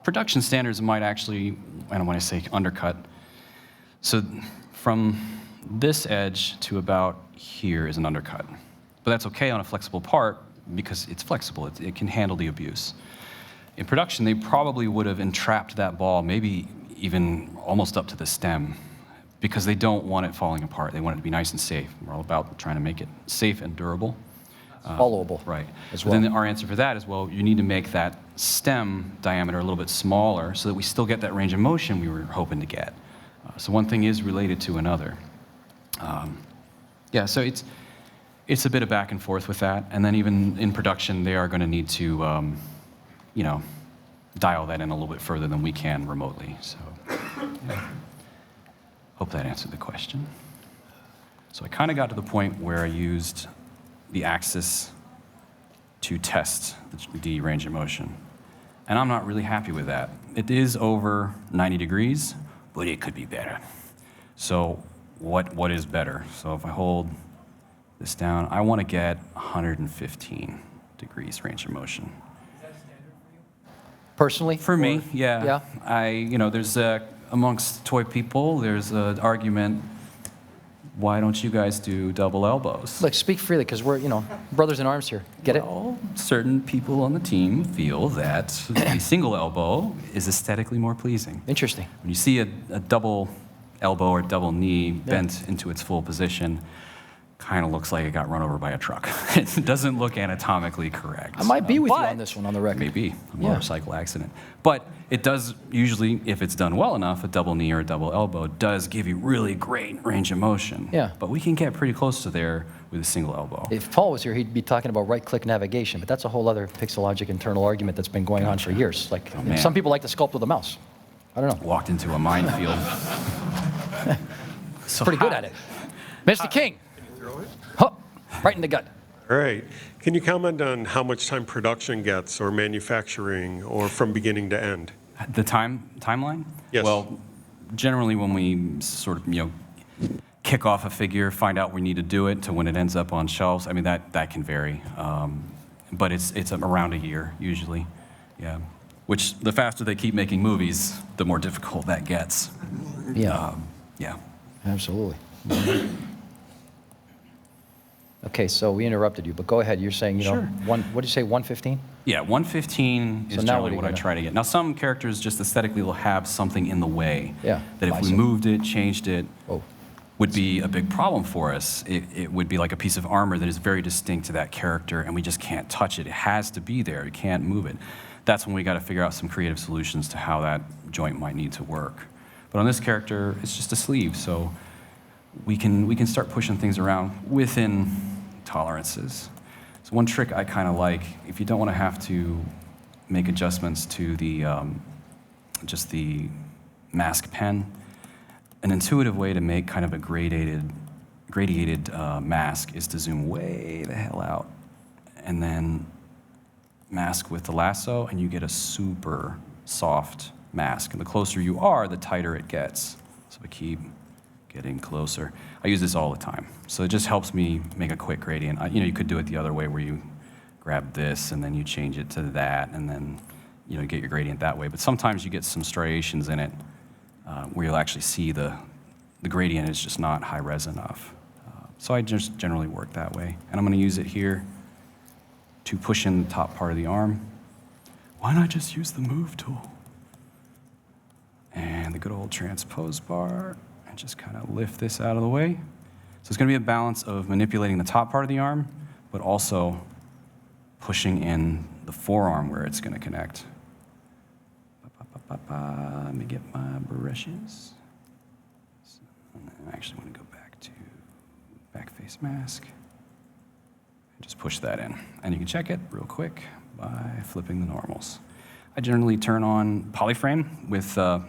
production standards might actually, I don't want to say undercut. So from this edge to about here is an undercut. But that's okay on a flexible part because it's flexible. It can handle the abuse. In production, they probably would have entrapped that ball, maybe even almost up to the stem, because they don't want it falling apart. They want it to be nice and safe. We're all about trying to make it safe and durable. Followable. Right. As But well. then our answer for that is, well, you need to make that stem diameter a little bit smaller so that we still get that range of motion we were hoping to get. So one thing is related to another. Yeah, so it's a bit of back and forth with that. And then even in production, they are going to need to, dial that in a little bit further than we can remotely. So, yeah. Hope that answered the question. So I kind of got to the point where I used the axis to test the range of motion. And I'm not really happy with that. It is over 90 degrees, but it could be better. So what is better? So if I hold this down, I want to get 115 degrees range of motion. Personally? For me, yeah. Yeah. There's amongst toy people, there's an argument, why don't you guys do double elbows? Look, speak freely, because we're, brothers in arms here. Get Well, certain people on the team feel that the single elbow is aesthetically more pleasing. it? Interesting. When you see a double elbow or double knee bent into its full position, kind of looks like it got run over by a truck. It doesn't look anatomically correct. I might be with you on this one on the record. Maybe a motorcycle accident. But it does usually, if it's done well enough, a double knee or a double elbow does give you really great range of motion. Yeah. But we can get pretty close to there with a single elbow. If Paul was here, he'd be talking about right-click navigation, but that's a whole other Pixologic internal argument that's been going on for years. Like, man. some people like to sculpt with a mouse. I don't know. Walked into a minefield. Pretty good at it. Mr. King. Huh, right in the gut. All right. Can you comment on how much time production gets, or manufacturing, or from beginning to end? The timeline? Yes. Well, generally when we sort of, kick off a figure, find out we need to do it to when it ends up on shelves, I mean, that can vary. But it's around a year, usually. Yeah. Which, the faster they keep making movies, the more difficult that gets. Yeah. Yeah. Absolutely. Okay, so we interrupted you, but go ahead. You're saying, Sure. what did you say, 115? Yeah, 115 is So now generally what are you what I gonna- try to get. Now, some characters just aesthetically will have something in the way. Yeah, That if we bicep. moved it, changed it, Oh. would be a big problem for us. It would be like a piece of armor that is very distinct to that character, and we just can't touch it. It has to be there. You can't move it. That's when we got to figure out some creative solutions to how that joint might need to work. But on this character, it's just a sleeve, so we can start pushing things around within tolerances. So one trick I kind of like, if you don't want to have to make adjustments to the just the mask pen, an intuitive way to make kind of a gradiated mask is to zoom way the hell out and then mask with the lasso, and you get a super soft mask. And the closer you are, the tighter it gets. So I keep getting closer. I use this all the time. So it just helps me make a quick gradient. You could do it the other way where you grab this and then you change it to that and then get your gradient that way. But sometimes you get some striations in it where you'll actually see the gradient is just not high res enough. So I just generally work that way. And I'm going to use it here to push in the top part of the arm. Why not just use the move tool? And the good old transpose bar. Just kind of lift this out of the way. So it's going to be a balance of manipulating the top part of the arm, but also pushing in the forearm where it's going to connect. Let me get my brushes. I actually want to go back to back face mask. And just push that in. And you can check it real quick by flipping the normals. I generally turn on polyframe with the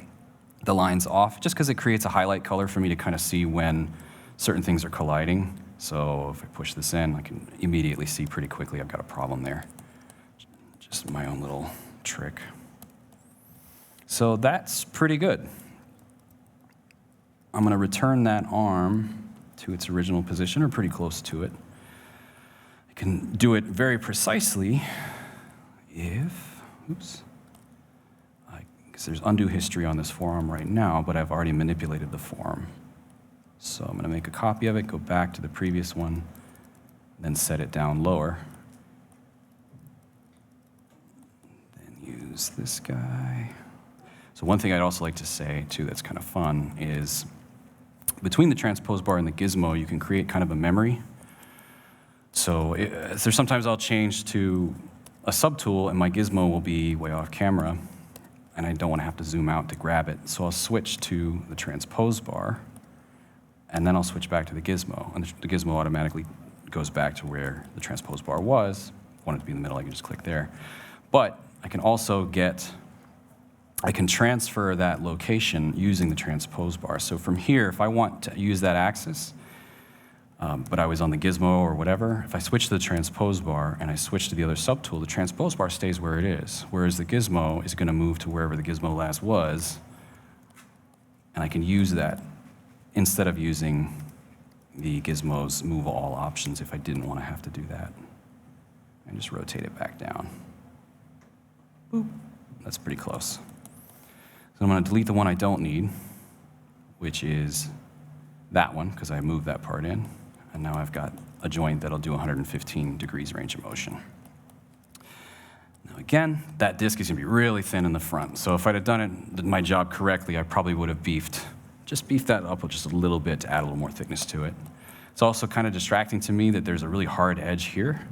lines off, just because it creates a highlight color for me to kind of see when certain things are colliding. So if I push this in, I can immediately see pretty quickly I've got a problem there. Just my own little trick. So that's pretty good. I'm going to return that arm to its original position, or pretty close to it. I can do it very precisely if, oops, because there's undo history on this forearm right now, but I've already manipulated the form. So I'm going to make a copy of it, go back to the previous one, then set it down lower. Then use this guy. So one thing I'd also like to say, too, that's kind of fun is between the transpose bar and the gizmo, you can create kind of a memory. So there's sometimes I'll change to a subtool, and my gizmo will be way off camera, and I don't want to have to zoom out to grab it. So I'll switch to the transpose bar, and then I'll switch back to the gizmo. And the gizmo automatically goes back to where the transpose bar was. If I want it to be in the middle, I can just click there. But I can also I can transfer that location using the transpose bar. So from here, if I want to use that axis, but I was on the gizmo or whatever, if I switch to the transpose bar and I switch to the other subtool, the transpose bar stays where it is, whereas the gizmo is going to move to wherever the gizmo last was, and I can use that instead of using the gizmo's move all options if I didn't want to have to do that. And just rotate it back down. Boop. That's pretty close. So I'm going to delete the one I don't need, which is that one, because I moved that part in. And now I've got a joint that'll do 115 degrees range of motion. Now again, that disc is going to be really thin in the front. So if I'd have done my job correctly, I probably would have beefed that up just a little bit to add a little more thickness to it. It's also kind of distracting to me that there's a really hard edge here.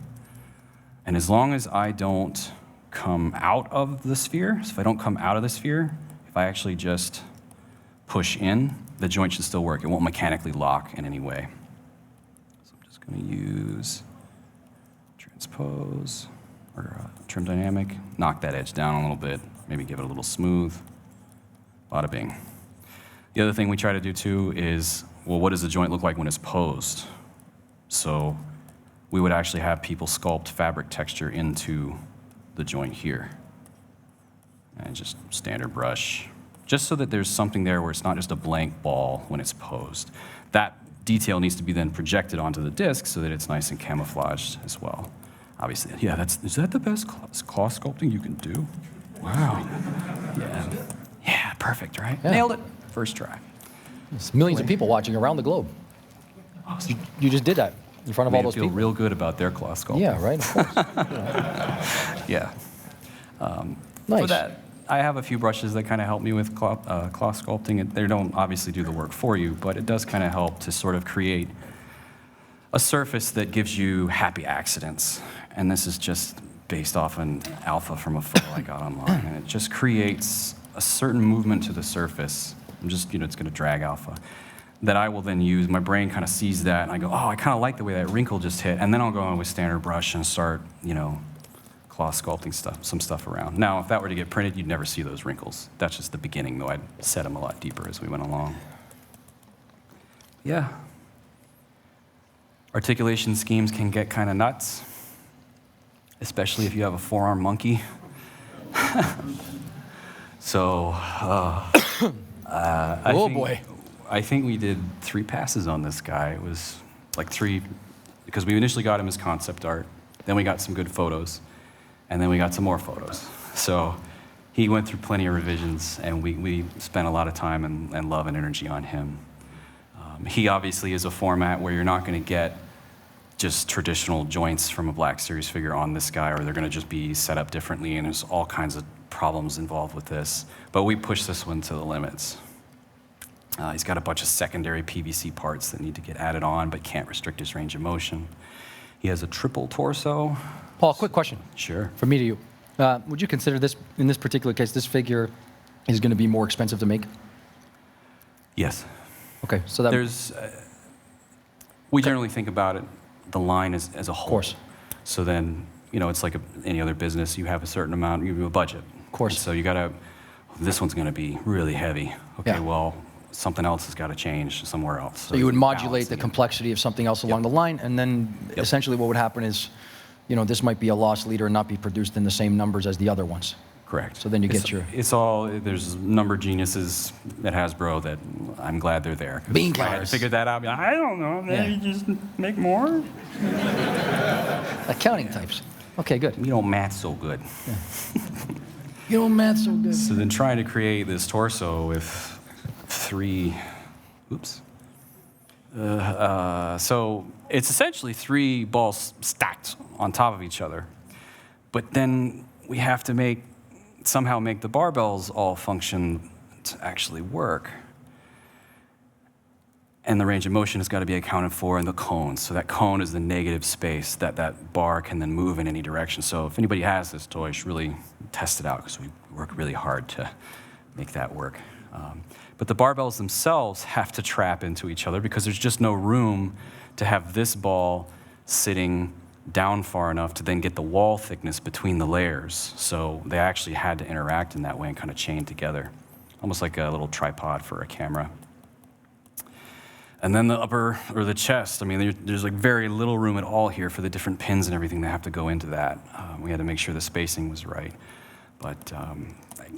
And as long as I don't come out of the sphere, so if I don't come out of the sphere, if I actually just push in, the joint should still work. It won't mechanically lock in any way. So I'm just going to use transpose or trim dynamic, knock that edge down a little bit, maybe give it a little smooth. Bada bing. The other thing we try to do too is, well, what does the joint look like when it's posed? So we would actually have people sculpt fabric texture into the joint here. And just standard brush, just so that there's something there where it's not just a blank ball when it's posed. That detail needs to be then projected onto the disc so that it's nice and camouflaged as well. Obviously, yeah, is that the best cloth sculpting you can do? Wow. Yeah, perfect, right? Yeah. Nailed it. First try. There's millions of people watching around the globe. Awesome. You just did that in front of all those people. people. Feel real good about their cloth sculpting. Yeah, right, of course. Yeah. Nice. For that, I have a few brushes that kind of help me with cloth sculpting. They don't obviously do the work for you, but it does kind of help to sort of create a surface that gives you happy accidents. And this is just based off an alpha from a photo I got online. And it just creates a certain movement to the surface. I'm just, it's going to drag alpha. That I will then use. My brain kind of sees that, and I go, oh, I kind of like the way that wrinkle just hit. And then I'll go in with standard brush and start, cloth sculpting some stuff around. Now, if that were to get printed, you'd never see those wrinkles. That's just the beginning, though. I'd set them a lot deeper as we went along. Yeah. Articulation schemes can get kind of nuts, especially if you have a four-arm monkey. So, I think we did 3 passes on this guy. It was like 3, because we initially got him as concept art, then we got some good photos, and then we got some more photos. So he went through plenty of revisions, and we spent a lot of time and love and energy on him. He obviously is a format where you're not going to get just traditional joints from a Black Series figure on this guy, or they're going to just be set up differently, and there's all kinds of problems involved with this. But we pushed this one to the limits. He's got a bunch of secondary PVC parts that need to get added on, but can't restrict his range of motion. He has a triple torso. Paul, quick question. Sure. From me to you. Would you consider this, in this particular case, this figure is going to be more expensive to make? Yes. Okay, so that we generally think about it, the line as a whole. Of course. So then, it's like any other business. You have a certain amount, you have a budget. Of course. And so you gotta, this one's gonna be really heavy. Okay, Yeah. well, something else has gotta change somewhere else. So you would modulate the complexity of something else along the line, and then essentially what would happen is, this might be a loss leader and not be produced in the same numbers as the other ones. Correct. So then you get your... It's all, there's number geniuses at Hasbro that I'm glad they're there. Bean I had to counters. figure that out. I don't know, maybe just make more? Accounting types. Okay, good. You don't math so good. You don't math so good. So then trying to create this torso with 3, oops. So it's essentially 3 balls stacked on top of each other. But then we have to somehow make the barbells all function to actually work. And the range of motion has got to be accounted for in the cone. So that cone is the negative space that bar can then move in any direction. So if anybody has this toy, you should really test it out because we work really hard to make that work. But the barbells themselves have to trap into each other because there's just no room to have this ball sitting down far enough to then get the wall thickness between the layers. So they actually had to interact in that way and kind of chain together, almost like a little tripod for a camera. And then the upper, or the chest, there's like very little room at all here for the different pins and everything that have to go into that. We had to make sure the spacing was right. But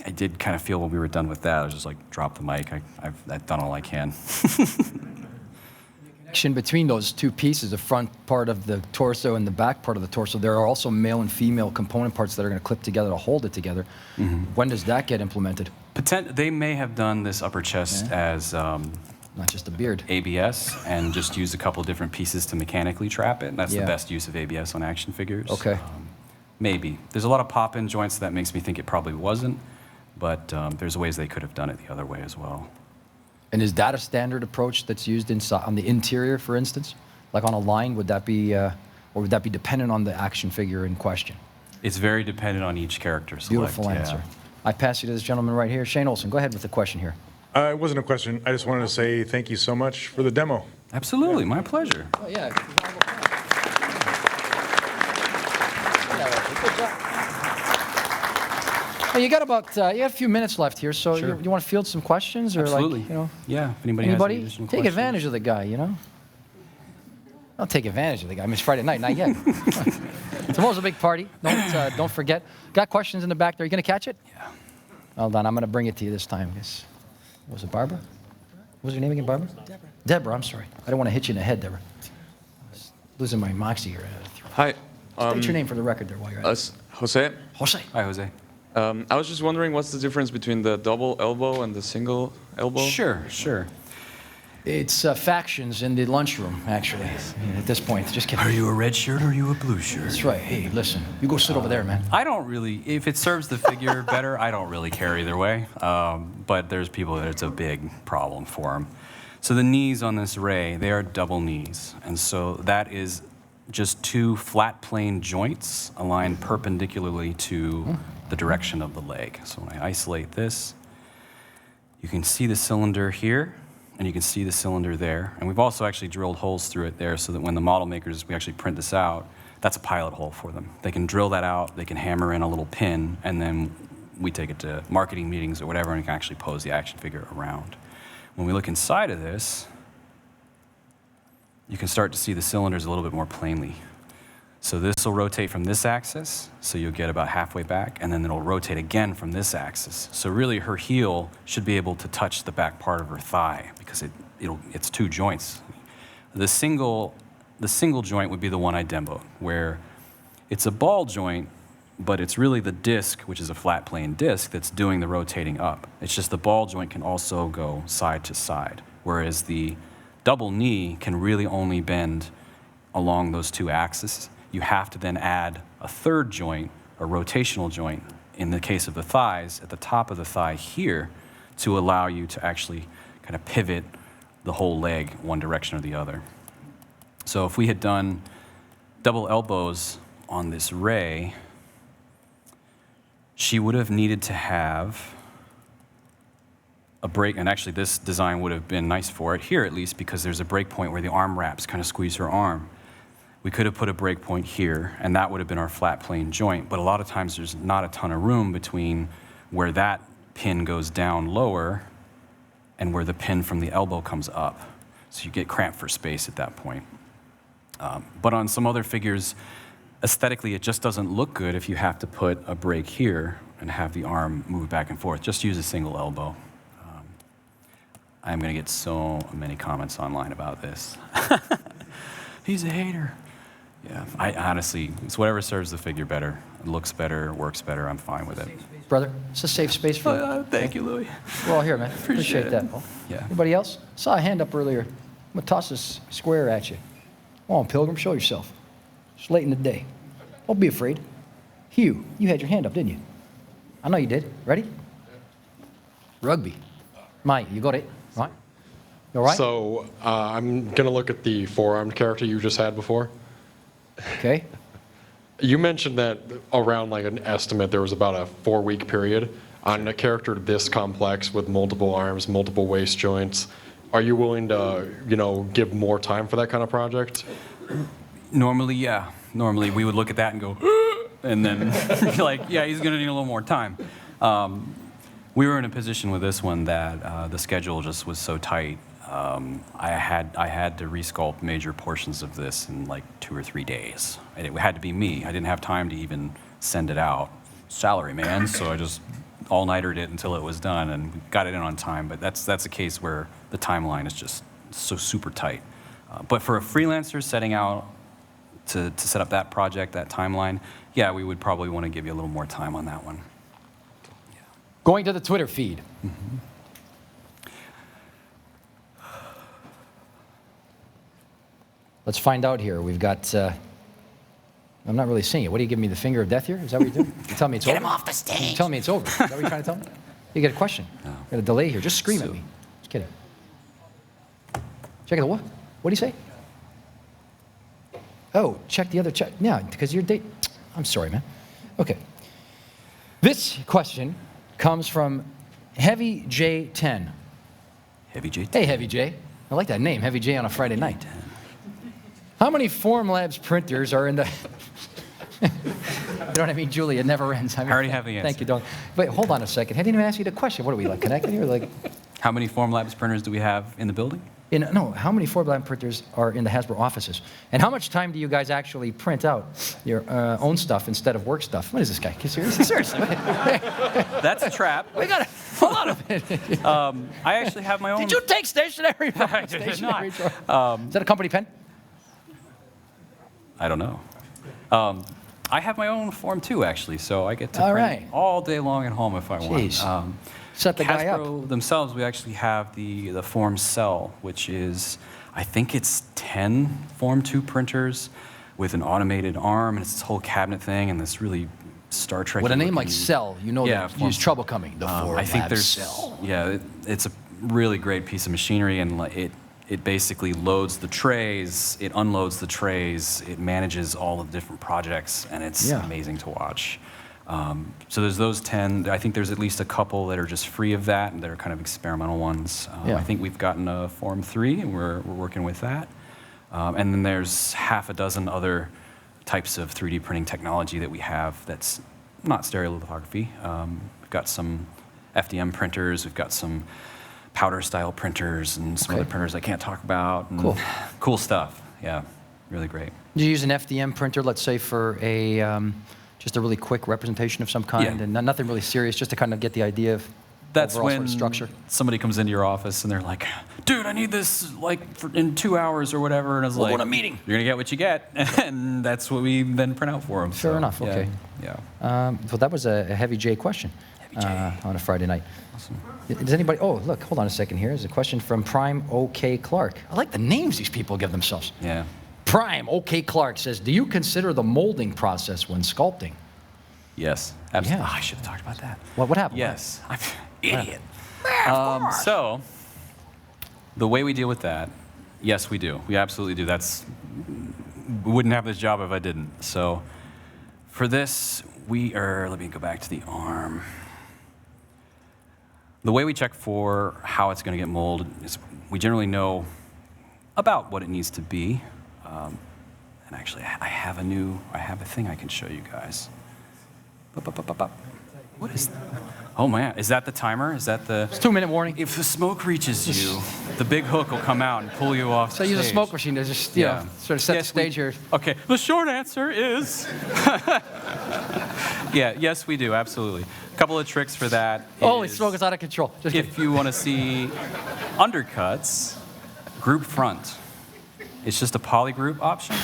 I did kind of feel when we were done with that, I was just like, drop the mic. I've done all I can. Connection between those two pieces, the front part of the torso and the back part of the torso, there are also male and female component parts that are going to clip together to hold it together. Mm-hmm. When does that get implemented? They may have done this upper chest as not just a beard. ABS and just use a couple of different pieces to mechanically trap it. And that's the best use of ABS on action figures. Okay. Maybe. There's a lot of pop-in joints, so that makes me think it probably wasn't. But there's ways they could have done it the other way as well. And is that a standard approach that's used on the interior, for instance? Like on a line, would that be, or would that be dependent on the action figure in question? It's very dependent on each character select. Beautiful answer. I pass you to this gentleman right here. Shane Olson, go ahead with the question here. It wasn't a question. I just wanted to say thank you so much for the demo. Absolutely, my pleasure. Oh, yeah. Well, you got a few minutes left here, so Sure. you want to field some questions, or Absolutely. Yeah. If anybody has any additional take questions. advantage of the guy, I'll take advantage of the guy. It's Friday night, not yet. Tomorrow's a big party. Don't forget. Got questions in the back there. You gonna catch it? Yeah. Hold on, I'm gonna bring it to you this time. Was it Barbara? What was your name again, Barbara? Deborah. Deborah, I'm sorry. I don't want to hit you in the head, Deborah. I was losing my moxie here. Hi. State your name for the record there while you're at it. Jose. Jose. Hi, Jose. I was just wondering what's the difference between the double elbow and the single elbow? Sure. It's factions in the lunchroom, actually, at this point. Just kidding. Are you a red shirt or are you a blue shirt? That's right. Hey, listen, you go sit over there, man. I don't really, if it serves the figure better, I don't really care either way. But there's people that it's a big problem for them. So the knees on this Rey, they are double knees. And so that is just 2 flat plane joints aligned perpendicularly to the direction of the leg. So when I isolate this, you can see the cylinder here, and you can see the cylinder there. And we've also actually drilled holes through it there so that when the model makers, we actually print this out, that's a pilot hole for them. They can drill that out, they can hammer in a little pin, and then we take it to marketing meetings or whatever, and we can actually pose the action figure around. When we look inside of this, you can start to see the cylinders a little bit more plainly. So this will rotate from this axis, so you'll get about halfway back, and then it'll rotate again from this axis. So really her heel should be able to touch the back part of her thigh because it's 2 joints. The single joint would be the one I demoed, where it's a ball joint, but it's really the disc, which is a flat plane disc, that's doing the rotating up. It's just the ball joint can also go side to side, whereas the double knee can really only bend along those 2 axes. You have to then add a 3rd joint, a rotational joint, in the case of the thighs, at the top of the thigh here, to allow you to actually kind of pivot the whole leg one direction or the other. So if we had done double elbows on this Rey, she would have needed to have a break, and actually this design would have been nice for it, here at least, because there's a break point where the arm wraps kind of squeeze her arm. We could have put a break point here, and that would have been our flat plane joint, but a lot of times there's not a ton of room between where that pin goes down lower and where the pin from the elbow comes up. So you get cramped for space at that point. But on some other figures, aesthetically, it just doesn't look good if you have to put a break here and have the arm move back and forth. Just use a single elbow. I'm going to get so many comments online about this. He's a hater. Yeah, I honestly, it's whatever serves the figure better. It looks better, works better, I'm fine with it. Brother, it's a safe space for you. Thank you, Louis. We're all here, man. Appreciate it. that, Paul. Yeah. Anybody else? Saw a hand up earlier. I'm going to toss this square at you. Come on, Pilgrim, show yourself. It's late in the day. Don't be afraid. Hugh, you had your hand up, didn't you? I know you did. Ready? Rugby. Mike, you got it. All right. You all right? So I'm going to look at the four-armed character you just had before. Okay. You mentioned that around like an estimate, there was about a 4-week period on a character this complex with multiple arms, multiple waist joints. Are you willing to, give more time for that kind of project? Normally, yeah. Normally, we would look at that and go, and then you're like, yeah, he's going to need a little more time. We were in a position with this one that the schedule just was so tight. I had to resculpt major portions of this in like 2 or 3 days. And it had to be me. I didn't have time to even send it out. Salary, man. So I just all-nighted it until it was done and got it in on time. But that's a case where the timeline is just so super tight. But for a freelancer setting out to set up that project, that timeline, yeah, we would probably want to give you a little more time on that one. Yeah. Going to the Twitter feed. Mm-hmm. Let's find out here. We've got, I'm not really seeing it. What are you giving me, the finger of death here? Is that what you're doing? You're telling me it's over? Get him off the stage. You're telling me it's over. Is that what you're trying to tell me? You got a question? No. Got a delay here. Just scream at me. Just kidding. Check the what? What do you say? Oh, check the other check. Yeah, because your date. I'm sorry, man. Okay. This question comes from Heavy J10. Heavy J10. Hey, Heavy J. I like that name, Heavy J on a Friday night. How many Formlabs printers are in the... You know what I mean, Julie? It never ends. I already have the answer. Thank you, Don. Wait, hold on a second. I didn't even ask you the question. What are we, like, connected here? Like, how many Formlabs printers do we have in the building? No, how many Formlab printers are in the Hasbro offices? And how much time do you guys actually print out your own stuff instead of work stuff? What is this guy? Seriously? That's a trap. We got a lot of it. I actually have my own... Did you take stationery? I did not. Is that a company pen? I don't know. I have my own Form 2, actually, so I get to All print right. all day long at home if I Jeez. want. Set the guy up. Hasbro themselves, we actually have the Form Cell, which is, I think it's 10 Form 2 printers with an automated arm, and it's this whole cabinet thing, and this really Star Trek. With a name like Cell, you know there's trouble coming. The I think Formlab there's Cell. Yeah, it's a really great piece of machinery, and it basically loads the trays, it unloads the trays, it manages all of the different projects, and it's amazing to watch. So there's those 10. I think there's at least a couple that are just free of that, and that are kind of experimental ones. I think we've gotten a Form 3, and we're working with that. And then there's half a dozen other types of 3D printing technology that we have that's not stereolithography. We've got some FDM printers, we've got some powder style printers and some other printers I can't talk about. And cool stuff. Yeah, really great. Do you use an FDM printer, let's say, for a just a really quick representation of some kind, and nothing really serious, just to kind of get the idea of that's overall when sort of structure? Somebody comes into your office and they're like, "Dude, I need this like in 2 hours or whatever," and I was like, "We're on a meeting. You're gonna get what you get," and that's what we then print out for them. Fair enough. Okay. Yeah. Well, that was a Heavy J question. On a Friday night. Awesome. Does anybody, oh, look, hold on a second here. There's a question from Prime OK Clark. I like the names these people give themselves. Yeah. Prime OK Clark says, do you consider the molding process when sculpting? Yes, absolutely. Yeah. Oh, I should have talked about that. What happened? Yes. I'm an idiot. So, the way we deal with that, yes, we do. We absolutely do. We wouldn't have this job if I didn't. So, for this, let me go back to the arm. The way we check for how it's going to get molded is we generally know about what it needs to be. And actually, I have a thing I can show you guys. What is that? Oh man, is that the timer? Is that the... It's 2-minute warning. If the smoke reaches you, the big hook will come out and pull you off So the use a stage. smoke machine to just, you know, sort of set the stage here. Okay, the short answer is... Yeah, yes, we do, absolutely. A couple of tricks for that. Holy smoke, it's out of control. Just if you want to see undercuts, group front. It's just a poly group option.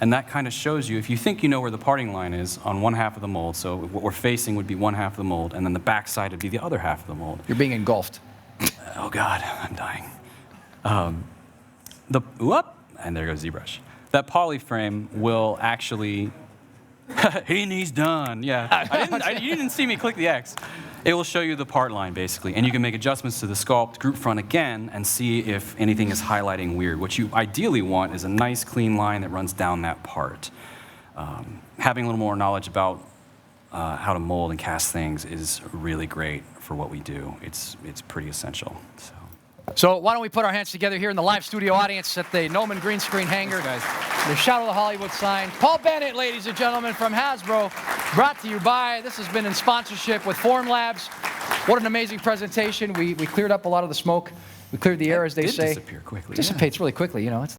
And that kind of shows you, if you think you know where the parting line is on one half of the mold, so what we're facing would be one half of the mold, and then the back side would be the other half of the mold. You're being engulfed. Oh God, I'm dying. And there goes ZBrush. That poly frame will actually, he's done, yeah. You didn't see me click the X. It will show you the part line, basically, and you can make adjustments to the sculpt group front again and see if anything is highlighting weird. What you ideally want is a nice, clean line that runs down that part. Having a little more knowledge about how to mold and cast things is really great for what we do. It's pretty essential. So why don't we put our hands together here in the live studio audience at the Noman green screen hangar. The Shadow of the Hollywood sign. Paul Bennett, ladies and gentlemen, from Hasbro, brought to you by, this has been in sponsorship with Formlabs. What an amazing presentation. We cleared up a lot of the smoke. We cleared the air, as they say. Disappear quickly. Dissipates really quickly, you know. It's